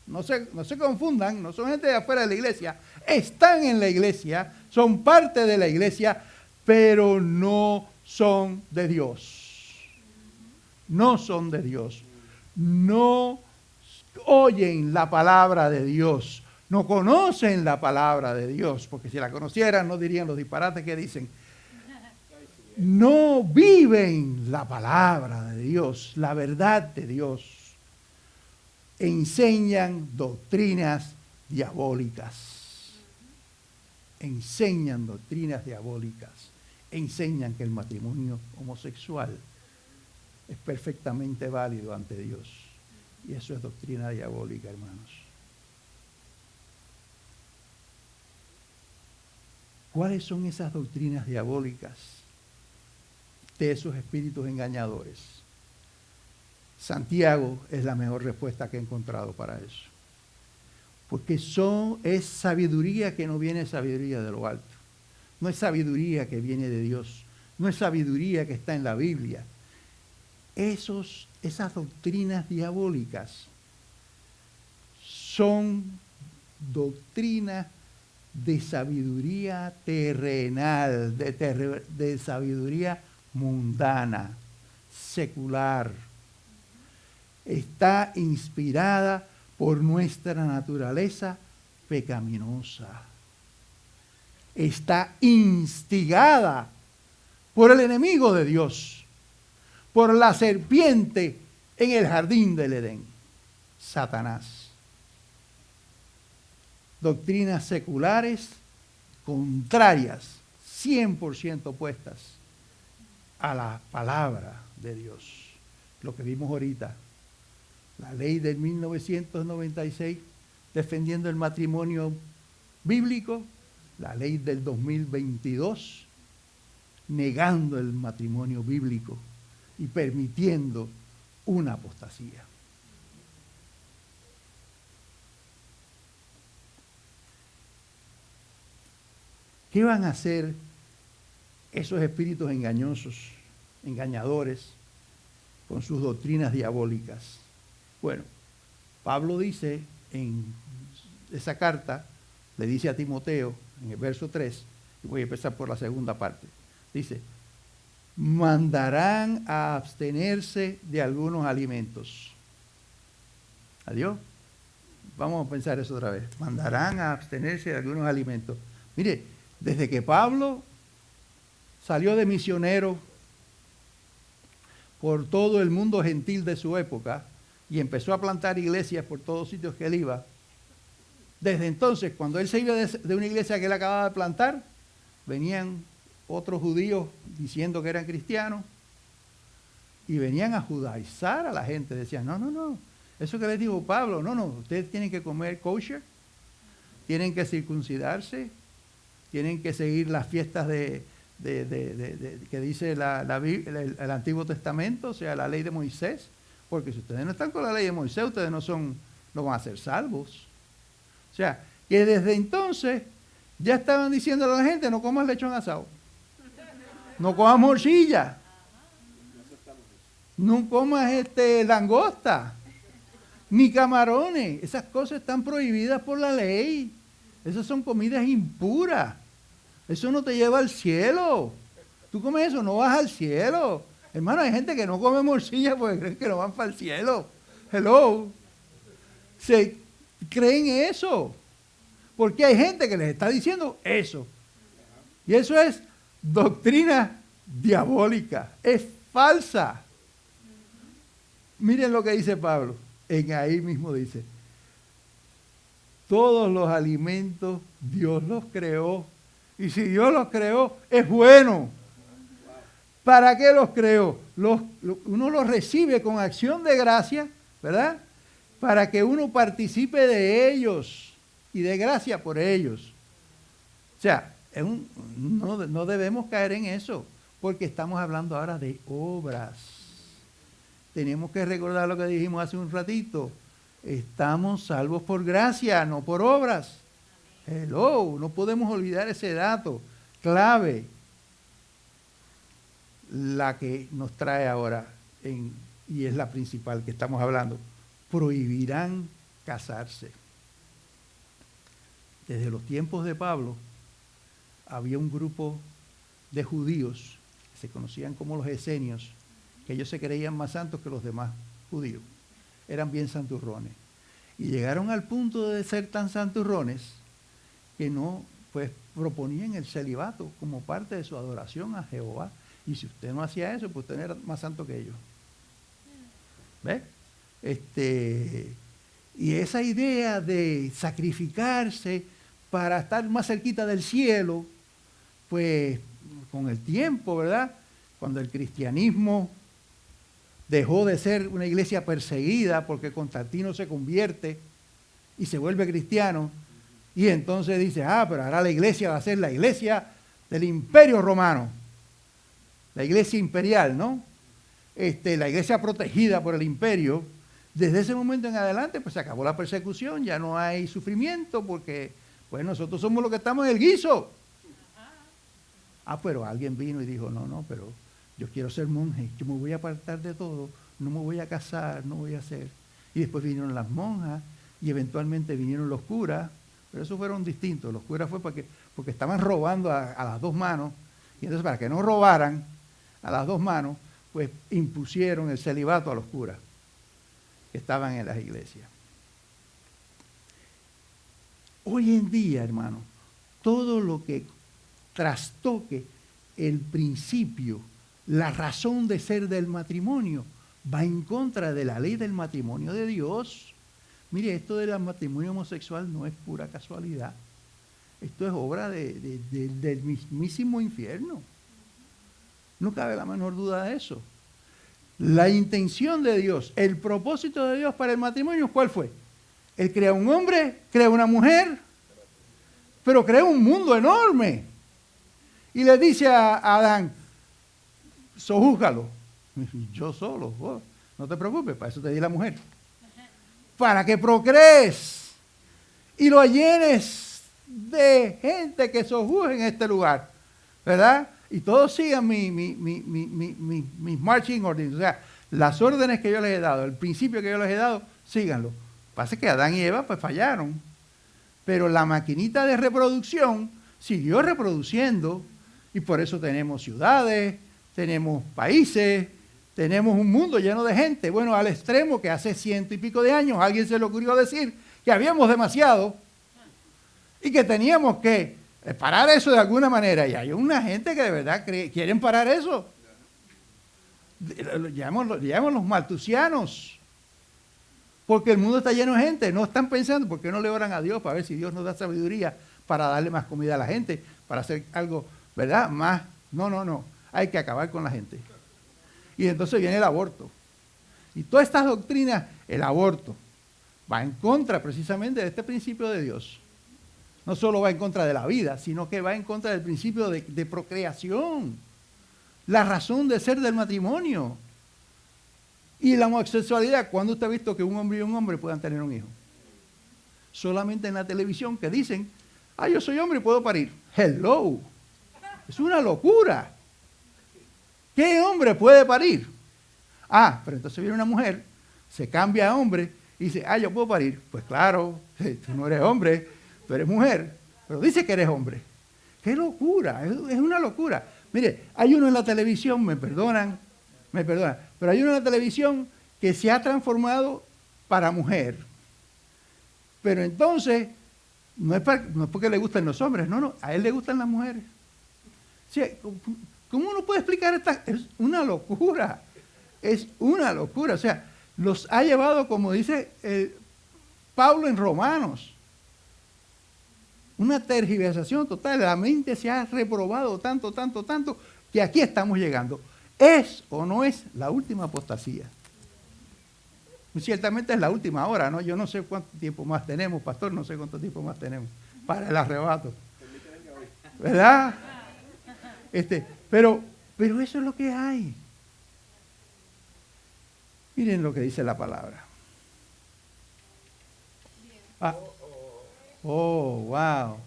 No se confundan, no son gente de afuera de la iglesia. Están en la iglesia, son parte de la iglesia, pero no son de Dios. No son de Dios. No oyen la palabra de Dios. No conocen la palabra de Dios, porque si la conocieran no dirían los disparates que dicen. No viven la palabra de Dios, la verdad de Dios. Enseñan doctrinas diabólicas. Enseñan doctrinas diabólicas. Enseñan que el matrimonio homosexual es perfectamente válido ante Dios. Y eso es doctrina diabólica, hermanos. ¿Cuáles son esas doctrinas diabólicas de esos espíritus engañadores? Santiago es la mejor respuesta que he encontrado para eso. Porque es sabiduría que no viene de sabiduría de lo alto. No es sabiduría que viene de Dios. No es sabiduría que está en la Biblia. Esas doctrinas diabólicas son doctrinas de sabiduría terrenal, de sabiduría mundana, secular. Está inspirada por nuestra naturaleza pecaminosa. Está instigada por el enemigo de Dios, por la serpiente en el jardín del Edén, Satanás. Doctrinas seculares contrarias, 100% opuestas a la palabra de Dios. Lo que vimos ahorita, la ley del 1996 defendiendo el matrimonio bíblico, la ley del 2022 negando el matrimonio bíblico y permitiendo una apostasía. ¿Qué van a hacer esos espíritus engañosos, engañadores, con sus doctrinas diabólicas? Bueno, Pablo dice en esa carta, le dice a Timoteo, en el verso 3, y voy a empezar por la segunda parte, dice, mandarán a abstenerse de algunos alimentos. ¿Adiós? Vamos a pensar eso otra vez. Mandarán a abstenerse de algunos alimentos. Mire, desde que Pablo salió de misionero por todo el mundo gentil de su época y empezó a plantar iglesias por todos sitios que él iba, desde entonces, cuando él se iba de una iglesia que él acababa de plantar, venían otros judíos diciendo que eran cristianos y venían a judaizar a la gente. Decían, no, eso que les dijo Pablo, no, ustedes tienen que comer kosher, tienen que circuncidarse, tienen que seguir las fiestas que dice el Antiguo Testamento, o sea, la ley de Moisés, porque si ustedes no están con la ley de Moisés, ustedes no van a ser salvos. O sea, que desde entonces ya estaban diciendo a la gente, no comas lechón asado, no comas morcilla, no comas langosta, ni camarones. Esas cosas están prohibidas por la ley. Esas son comidas impuras. Eso no te lleva al cielo. Tú comes eso, no vas al cielo. Hermano, hay gente que no come morcilla porque creen que no van para el cielo. Hello. Se creen eso. Porque hay gente que les está diciendo eso. Y eso es doctrina diabólica. Es falsa. Miren lo que dice Pablo. En ahí mismo dice, todos los alimentos Dios los creó. Y si Dios los creó, es bueno. ¿Para qué los creó? Uno los recibe con acción de gracia, ¿verdad? Para que uno participe de ellos y de gracia por ellos. O sea, no debemos caer en eso, porque estamos hablando ahora de obras. Tenemos que recordar lo que dijimos hace un ratito. Estamos salvos por gracia, no por obras. Hello, no podemos olvidar ese dato clave. La que nos trae ahora, y es la principal que estamos hablando, prohibirán casarse. Desde los tiempos de Pablo, había un grupo de judíos, que se conocían como los esenios, que ellos se creían más santos que los demás judíos. Eran bien santurrones. Y llegaron al punto de ser tan santurrones que no, pues proponían el celibato como parte de su adoración a Jehová. Y si usted no hacía eso, pues usted era más santo que ellos. ¿Ves? Y esa idea de sacrificarse para estar más cerquita del cielo, pues con el tiempo, ¿verdad? Cuando el cristianismo dejó de ser una iglesia perseguida porque Constantino se convierte y se vuelve cristiano, y entonces dice, pero ahora la iglesia va a ser la iglesia del Imperio Romano. La iglesia imperial, ¿no? La iglesia protegida por el imperio. Desde ese momento en adelante, pues se acabó la persecución, ya no hay sufrimiento, porque pues nosotros somos los que estamos en el guiso. Pero alguien vino y dijo, no, pero yo quiero ser monje, yo me voy a apartar de todo, no me voy a casar, no voy a hacer. Y después vinieron las monjas, y eventualmente vinieron los curas, pero esos fueron distintos. Los curas fue porque estaban robando a las dos manos, y entonces para que no robaran a las dos manos, pues impusieron el celibato a los curas que estaban en las iglesias. Hoy en día, hermano, todo lo que trastoque el principio, la razón de ser del matrimonio, va en contra de la ley del matrimonio de Dios. Mire, esto del matrimonio homosexual no es pura casualidad. Esto es obra del mismísimo infierno. No cabe la menor duda de eso. La intención de Dios, el propósito de Dios para el matrimonio, ¿cuál fue? Él crea un hombre, crea una mujer, pero crea un mundo enorme. Y le dice a Adán, sojúzgalo. Yo solo, no te preocupes, para eso te di la mujer. Para que procrees y lo llenes de gente que sojuzgue en este lugar, ¿verdad? Y todos sigan mis marching orders, o sea, las órdenes que yo les he dado, el principio que yo les he dado, síganlo. Lo que pasa es que Adán y Eva pues fallaron, pero la maquinita de reproducción siguió reproduciendo, y por eso tenemos ciudades, tenemos países, tenemos un mundo lleno de gente. Bueno, al extremo que hace 100 y pico de años a alguien se le ocurrió decir que habíamos demasiado y que teníamos que parar eso de alguna manera. Y hay una gente que de verdad quieren parar eso. Llamamos los maltusianos. Porque el mundo está lleno de gente. No están pensando, ¿por qué no le oran a Dios para ver si Dios nos da sabiduría para darle más comida a la gente? Para hacer algo, ¿verdad? Más. No. Hay que acabar con la gente. Y entonces viene el aborto. Y todas estas doctrinas, el aborto, va en contra precisamente de este principio de Dios. No solo va en contra de la vida, sino que va en contra del principio de procreación. La razón de ser del matrimonio. Y la homosexualidad, ¿cuándo usted ha visto que un hombre y un hombre puedan tener un hijo? Solamente en la televisión que dicen, yo soy hombre y puedo parir. Hello. Es una locura. ¿Qué hombre puede parir? Pero entonces viene una mujer, se cambia a hombre y dice, yo puedo parir. Pues claro, tú no eres hombre, tú eres mujer, pero dice que eres hombre. ¡Qué locura! Es una locura. Mire, hay uno en la televisión, me perdonan, pero hay uno en la televisión que se ha transformado para mujer. Pero entonces, no es porque le gustan los hombres, no, a él le gustan las mujeres. Sí, ¿cómo uno puede explicar esta? Es una locura. Es una locura. O sea, los ha llevado, como dice Pablo en Romanos, una tergiversación total. La mente se ha reprobado tanto, que aquí estamos llegando. ¿Es o no es la última apostasía? Ciertamente es la última hora, ¿no? Yo no sé cuánto tiempo más tenemos, pastor, no sé cuánto tiempo más tenemos para el arrebato. ¿Verdad? Pero eso es lo que hay. Miren lo que dice la palabra. Oh, wow.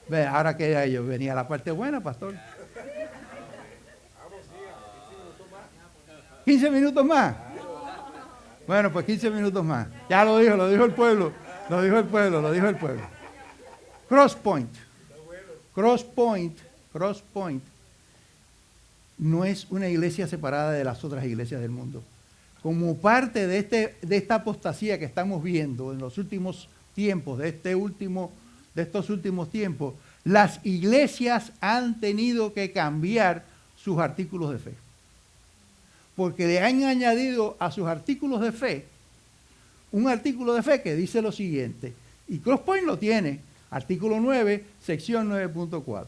Ve, ahora que yo venía la parte buena, pastor. 15 minutos más. Bueno, pues 15 minutos más. Ya lo dijo el pueblo. Lo dijo el pueblo. Crosspoint no es una iglesia separada de las otras iglesias del mundo. Como parte de esta apostasía que estamos viendo en los últimos tiempos, de estos últimos tiempos, las iglesias han tenido que cambiar sus artículos de fe. Porque le han añadido a sus artículos de fe un artículo de fe que dice lo siguiente, y Crosspoint lo tiene, artículo 9, sección 9.4.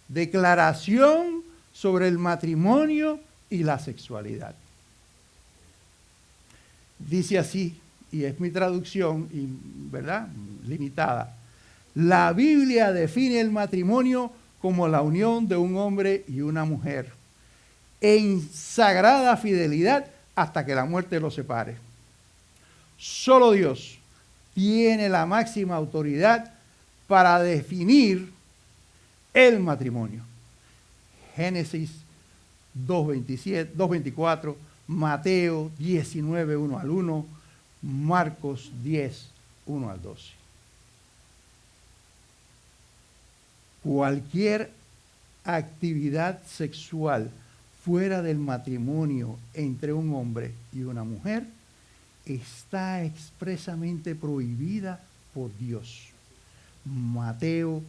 Declaración sobre el matrimonio y la sexualidad. Dice así, y es mi traducción, ¿verdad?, limitada. La Biblia define el matrimonio como la unión de un hombre y una mujer, en sagrada fidelidad hasta que la muerte los separe. Solo Dios tiene la máxima autoridad para definir el matrimonio. Génesis 2:24, Mateo 19, 1 al 1, Marcos 10, 1 al 12. Cualquier actividad sexual fuera del matrimonio entre un hombre y una mujer está expresamente prohibida por Dios. Mateo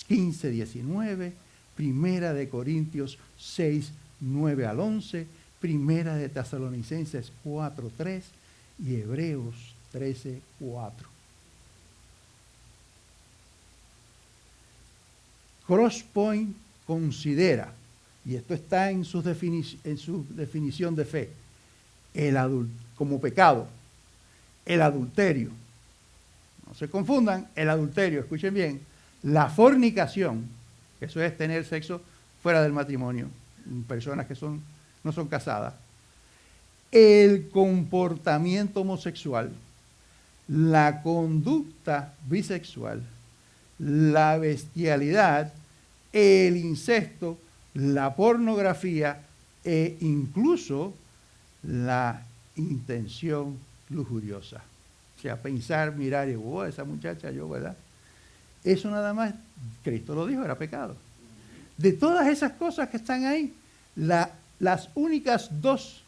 15, 19, Primera de Corintios 6, 9 al 11, Primera de Tesalonicenses 4, 3 y Hebreos 13, 4. Crosspoint considera, y esto está en su definición de fe, como pecado, el adulterio. No se confundan, el adulterio, escuchen bien, la fornicación, eso es tener sexo fuera del matrimonio, personas que no son casadas, el comportamiento homosexual, la conducta bisexual, la bestialidad, el incesto, la pornografía e incluso la intención lujuriosa. O sea, pensar, mirar y, esa muchacha, ¿verdad? Eso nada más, Cristo lo dijo, era pecado. De todas esas cosas que están ahí, las únicas dos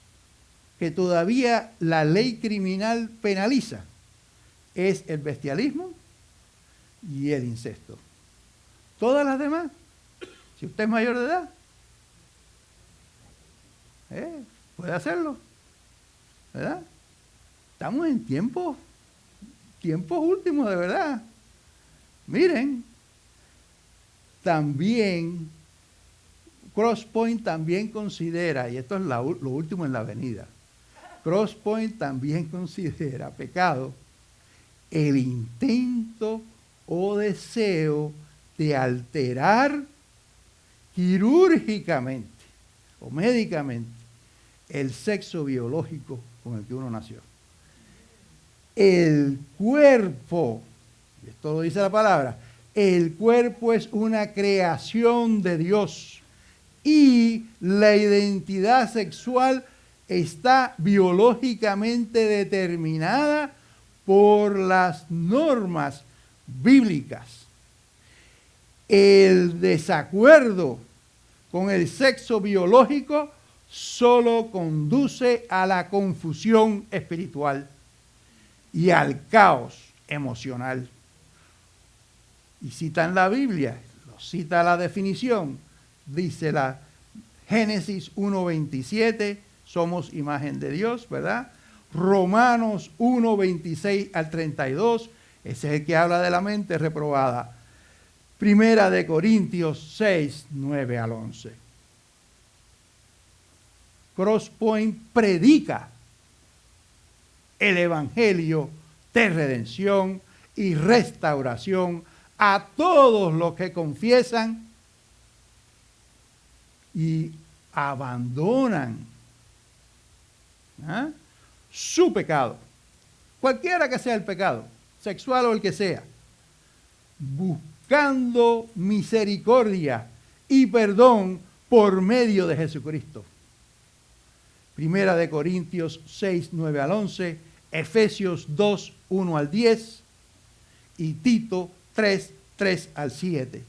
que todavía la ley criminal penaliza es el bestialismo y el incesto. Todas las demás, si usted es mayor de edad, puede hacerlo, ¿verdad? Estamos en tiempos últimos, de verdad. Miren, también Crosspoint también considera, y esto es lo último en la avenida, Crosspoint también considera pecado el intento o deseo de alterar quirúrgicamente o médicamente el sexo biológico con el que uno nació. El cuerpo, y esto lo dice la palabra, el cuerpo es una creación de Dios y la identidad sexual está biológicamente determinada por las normas bíblicas. El desacuerdo con el sexo biológico solo conduce a la confusión espiritual y al caos emocional. Y citan la Biblia, lo cita la definición, dice la Génesis 1:27, somos imagen de Dios, ¿verdad? Romanos 1, 26 al 32, ese es el que habla de la mente reprobada. Primera de Corintios 6, 9 al 11. Crosspoint predica el evangelio de redención y restauración a todos los que confiesan y abandonan su pecado, cualquiera que sea el pecado, sexual o el que sea, buscando misericordia y perdón por medio de Jesucristo. Primera de Corintios 6, 9 al 11, Efesios 2, 1 al 10 y Tito 3, 3 al 7.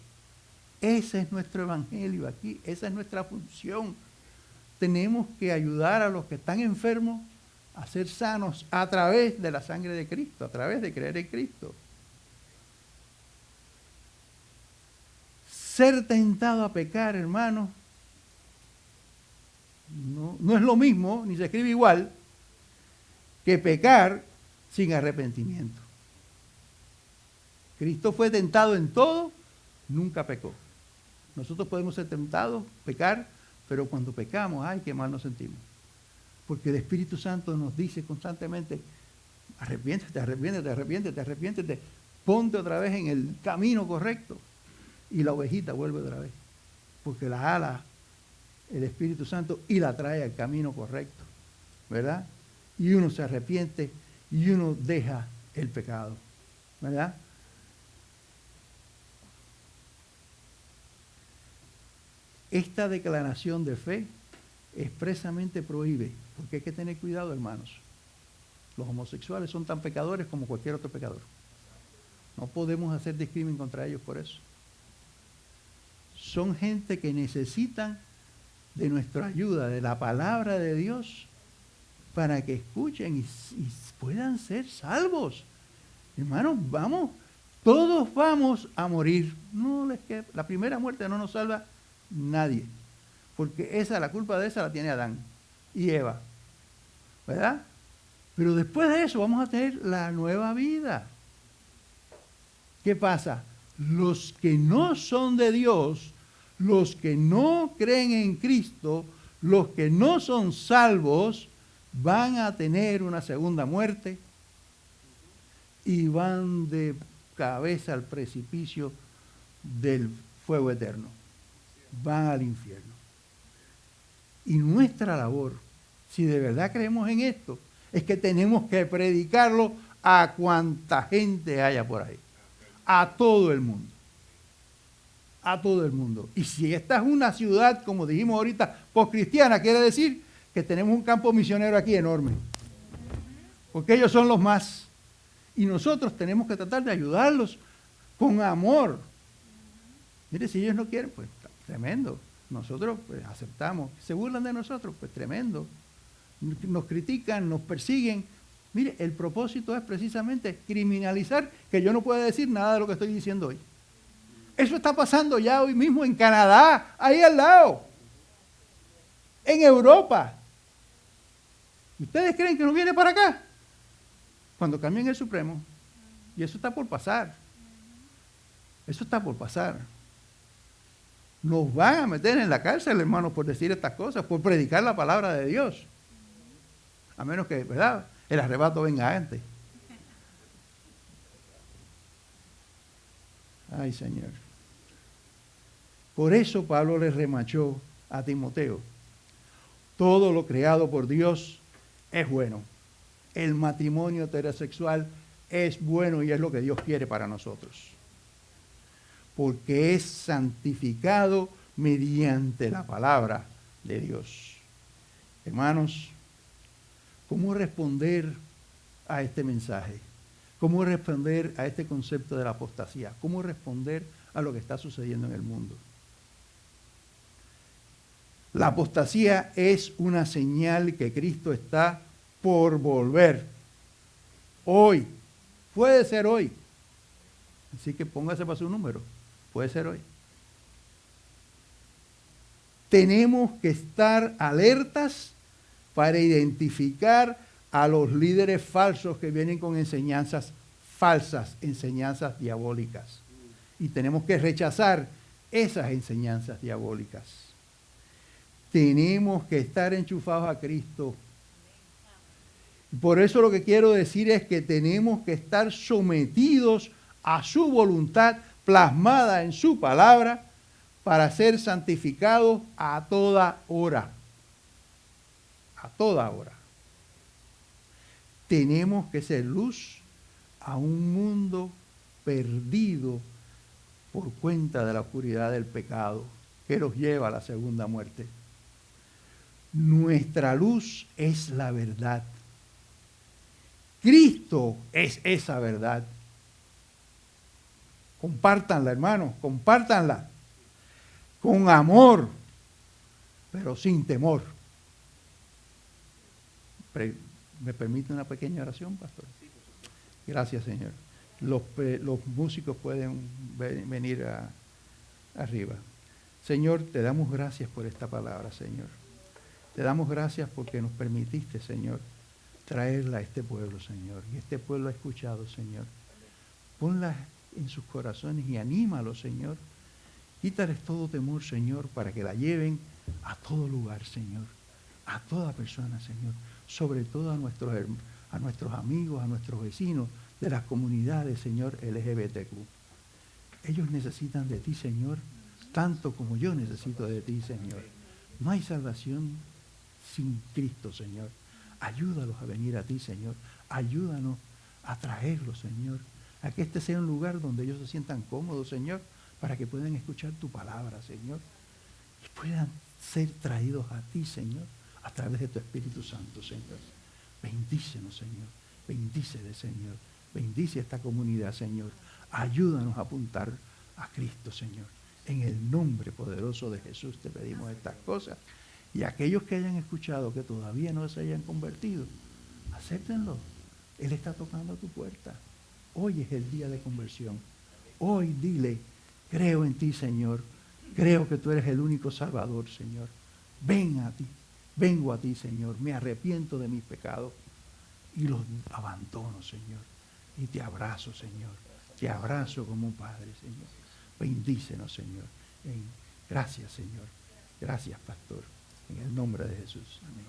Ese es nuestro evangelio aquí, esa es nuestra función. Tenemos que ayudar a los que están enfermos a ser sanos a través de la sangre de Cristo, a través de creer en Cristo. Ser tentado a pecar, hermano, no es lo mismo, ni se escribe igual, que pecar sin arrepentimiento. Cristo fue tentado en todo, nunca pecó. Nosotros podemos ser tentados, pecar, pero cuando pecamos, ¡ay, qué mal nos sentimos! Porque el Espíritu Santo nos dice constantemente, arrepiéntete, arrepiéntete, arrepiéntete, arrepiéntete, ponte otra vez en el camino correcto. Y la ovejita vuelve otra vez, porque la ala el Espíritu Santo y la trae al camino correcto, ¿verdad? Y uno se arrepiente y uno deja el pecado, ¿verdad? Esta declaración de fe expresamente prohíbe, porque hay que tener cuidado, hermanos. Los homosexuales son tan pecadores como cualquier otro pecador. No podemos hacer discriminación contra ellos por eso. Son gente que necesitan de nuestra ayuda, de la palabra de Dios, para que escuchen y puedan ser salvos. Hermanos, vamos, todos vamos a morir. La primera muerte no nos salva nadie, porque la culpa de esa la tiene Adán y Eva, ¿verdad? Pero después de eso vamos a tener la nueva vida. ¿Qué pasa? Los que no son de Dios, los que no creen en Cristo, los que no son salvos, van a tener una segunda muerte y van de cabeza al precipicio del fuego eterno. Van al infierno. Y nuestra labor, si de verdad creemos en esto, es que tenemos que predicarlo a cuanta gente haya por ahí. A todo el mundo. A todo el mundo. Y si esta es una ciudad, como dijimos ahorita, postcristiana, quiere decir que tenemos un campo misionero aquí enorme. Porque ellos son los más. Y nosotros tenemos que tratar de ayudarlos con amor. Mire, si ellos no quieren, pues tremendo. Nosotros pues aceptamos. Se burlan de nosotros, pues tremendo. Nos critican, nos persiguen. Mire, el propósito es precisamente criminalizar que yo no pueda decir nada de lo que estoy diciendo hoy. Eso está pasando ya hoy mismo en Canadá, ahí al lado. En Europa. ¿Ustedes creen que no viene para acá? Cuando cambien el Supremo. Y eso está por pasar. Eso está por pasar. Nos van a meter en la cárcel, hermanos, por decir estas cosas, por predicar la palabra de Dios. A menos que, ¿verdad?, el arrebato venga antes. Ay, Señor. Por eso Pablo le remachó a Timoteo. Todo lo creado por Dios es bueno. El matrimonio heterosexual es bueno y es lo que Dios quiere para nosotros. Porque es santificado mediante la palabra de Dios. Hermanos, ¿cómo responder a este mensaje? ¿Cómo responder a este concepto de la apostasía? ¿Cómo responder a lo que está sucediendo en el mundo? La apostasía es una señal que Cristo está por volver. Hoy. Puede ser hoy. Así que póngase para su número. Puede ser hoy. Tenemos que estar alertas para identificar a los líderes falsos que vienen con enseñanzas falsas, enseñanzas diabólicas. Y tenemos que rechazar esas enseñanzas diabólicas. Tenemos que estar enchufados a Cristo. Por eso lo que quiero decir es que tenemos que estar sometidos a su voluntad plasmada en su palabra para ser santificados a toda hora. A toda hora. Tenemos que ser luz a un mundo perdido por cuenta de la oscuridad del pecado que los lleva a la segunda muerte. Nuestra luz es la verdad. Cristo es esa verdad. Compártanla, hermanos, compártanla. Con amor, pero sin temor. ¿Me permite una pequeña oración, pastor? Gracias, Señor. Los músicos pueden venir arriba. Señor, te damos gracias por esta palabra, Señor. Te damos gracias porque nos permitiste, Señor, traerla a este pueblo, Señor. Y este pueblo ha escuchado, Señor. Ponla en sus corazones y anímalos, Señor. Quítales todo temor, Señor, para que la lleven a todo lugar, Señor. A toda persona, Señor. Sobre todo a nuestros amigos, a nuestros vecinos de las comunidades, Señor, LGBTQ. Ellos necesitan de ti, Señor, tanto como yo necesito de ti, Señor. No hay salvación sin Cristo, Señor. Ayúdalos a venir a ti, Señor. Ayúdanos a traerlos, Señor. A que este sea un lugar donde ellos se sientan cómodos, Señor, para que puedan escuchar tu palabra, Señor. Y puedan ser traídos a ti, Señor, a través de tu Espíritu Santo, Señor. Bendícenos, Señor. Bendícele, Señor. Bendice esta comunidad, Señor. Ayúdanos a apuntar a Cristo, Señor. En el nombre poderoso de Jesús te pedimos estas cosas. Y aquellos que hayan escuchado que todavía no se hayan convertido, acéptenlo. Él está tocando a tu puerta. Hoy es el día de conversión. Hoy dile, creo en ti, Señor. Creo que tú eres el único Salvador, Señor. Ven a ti. Vengo a ti, Señor. Me arrepiento de mis pecados y los abandono, Señor. Y te abrazo, Señor. Te abrazo como un padre, Señor. Bendícenos, Señor. Gracias, Señor. Gracias, pastor. En el nombre de Jesús. Amén.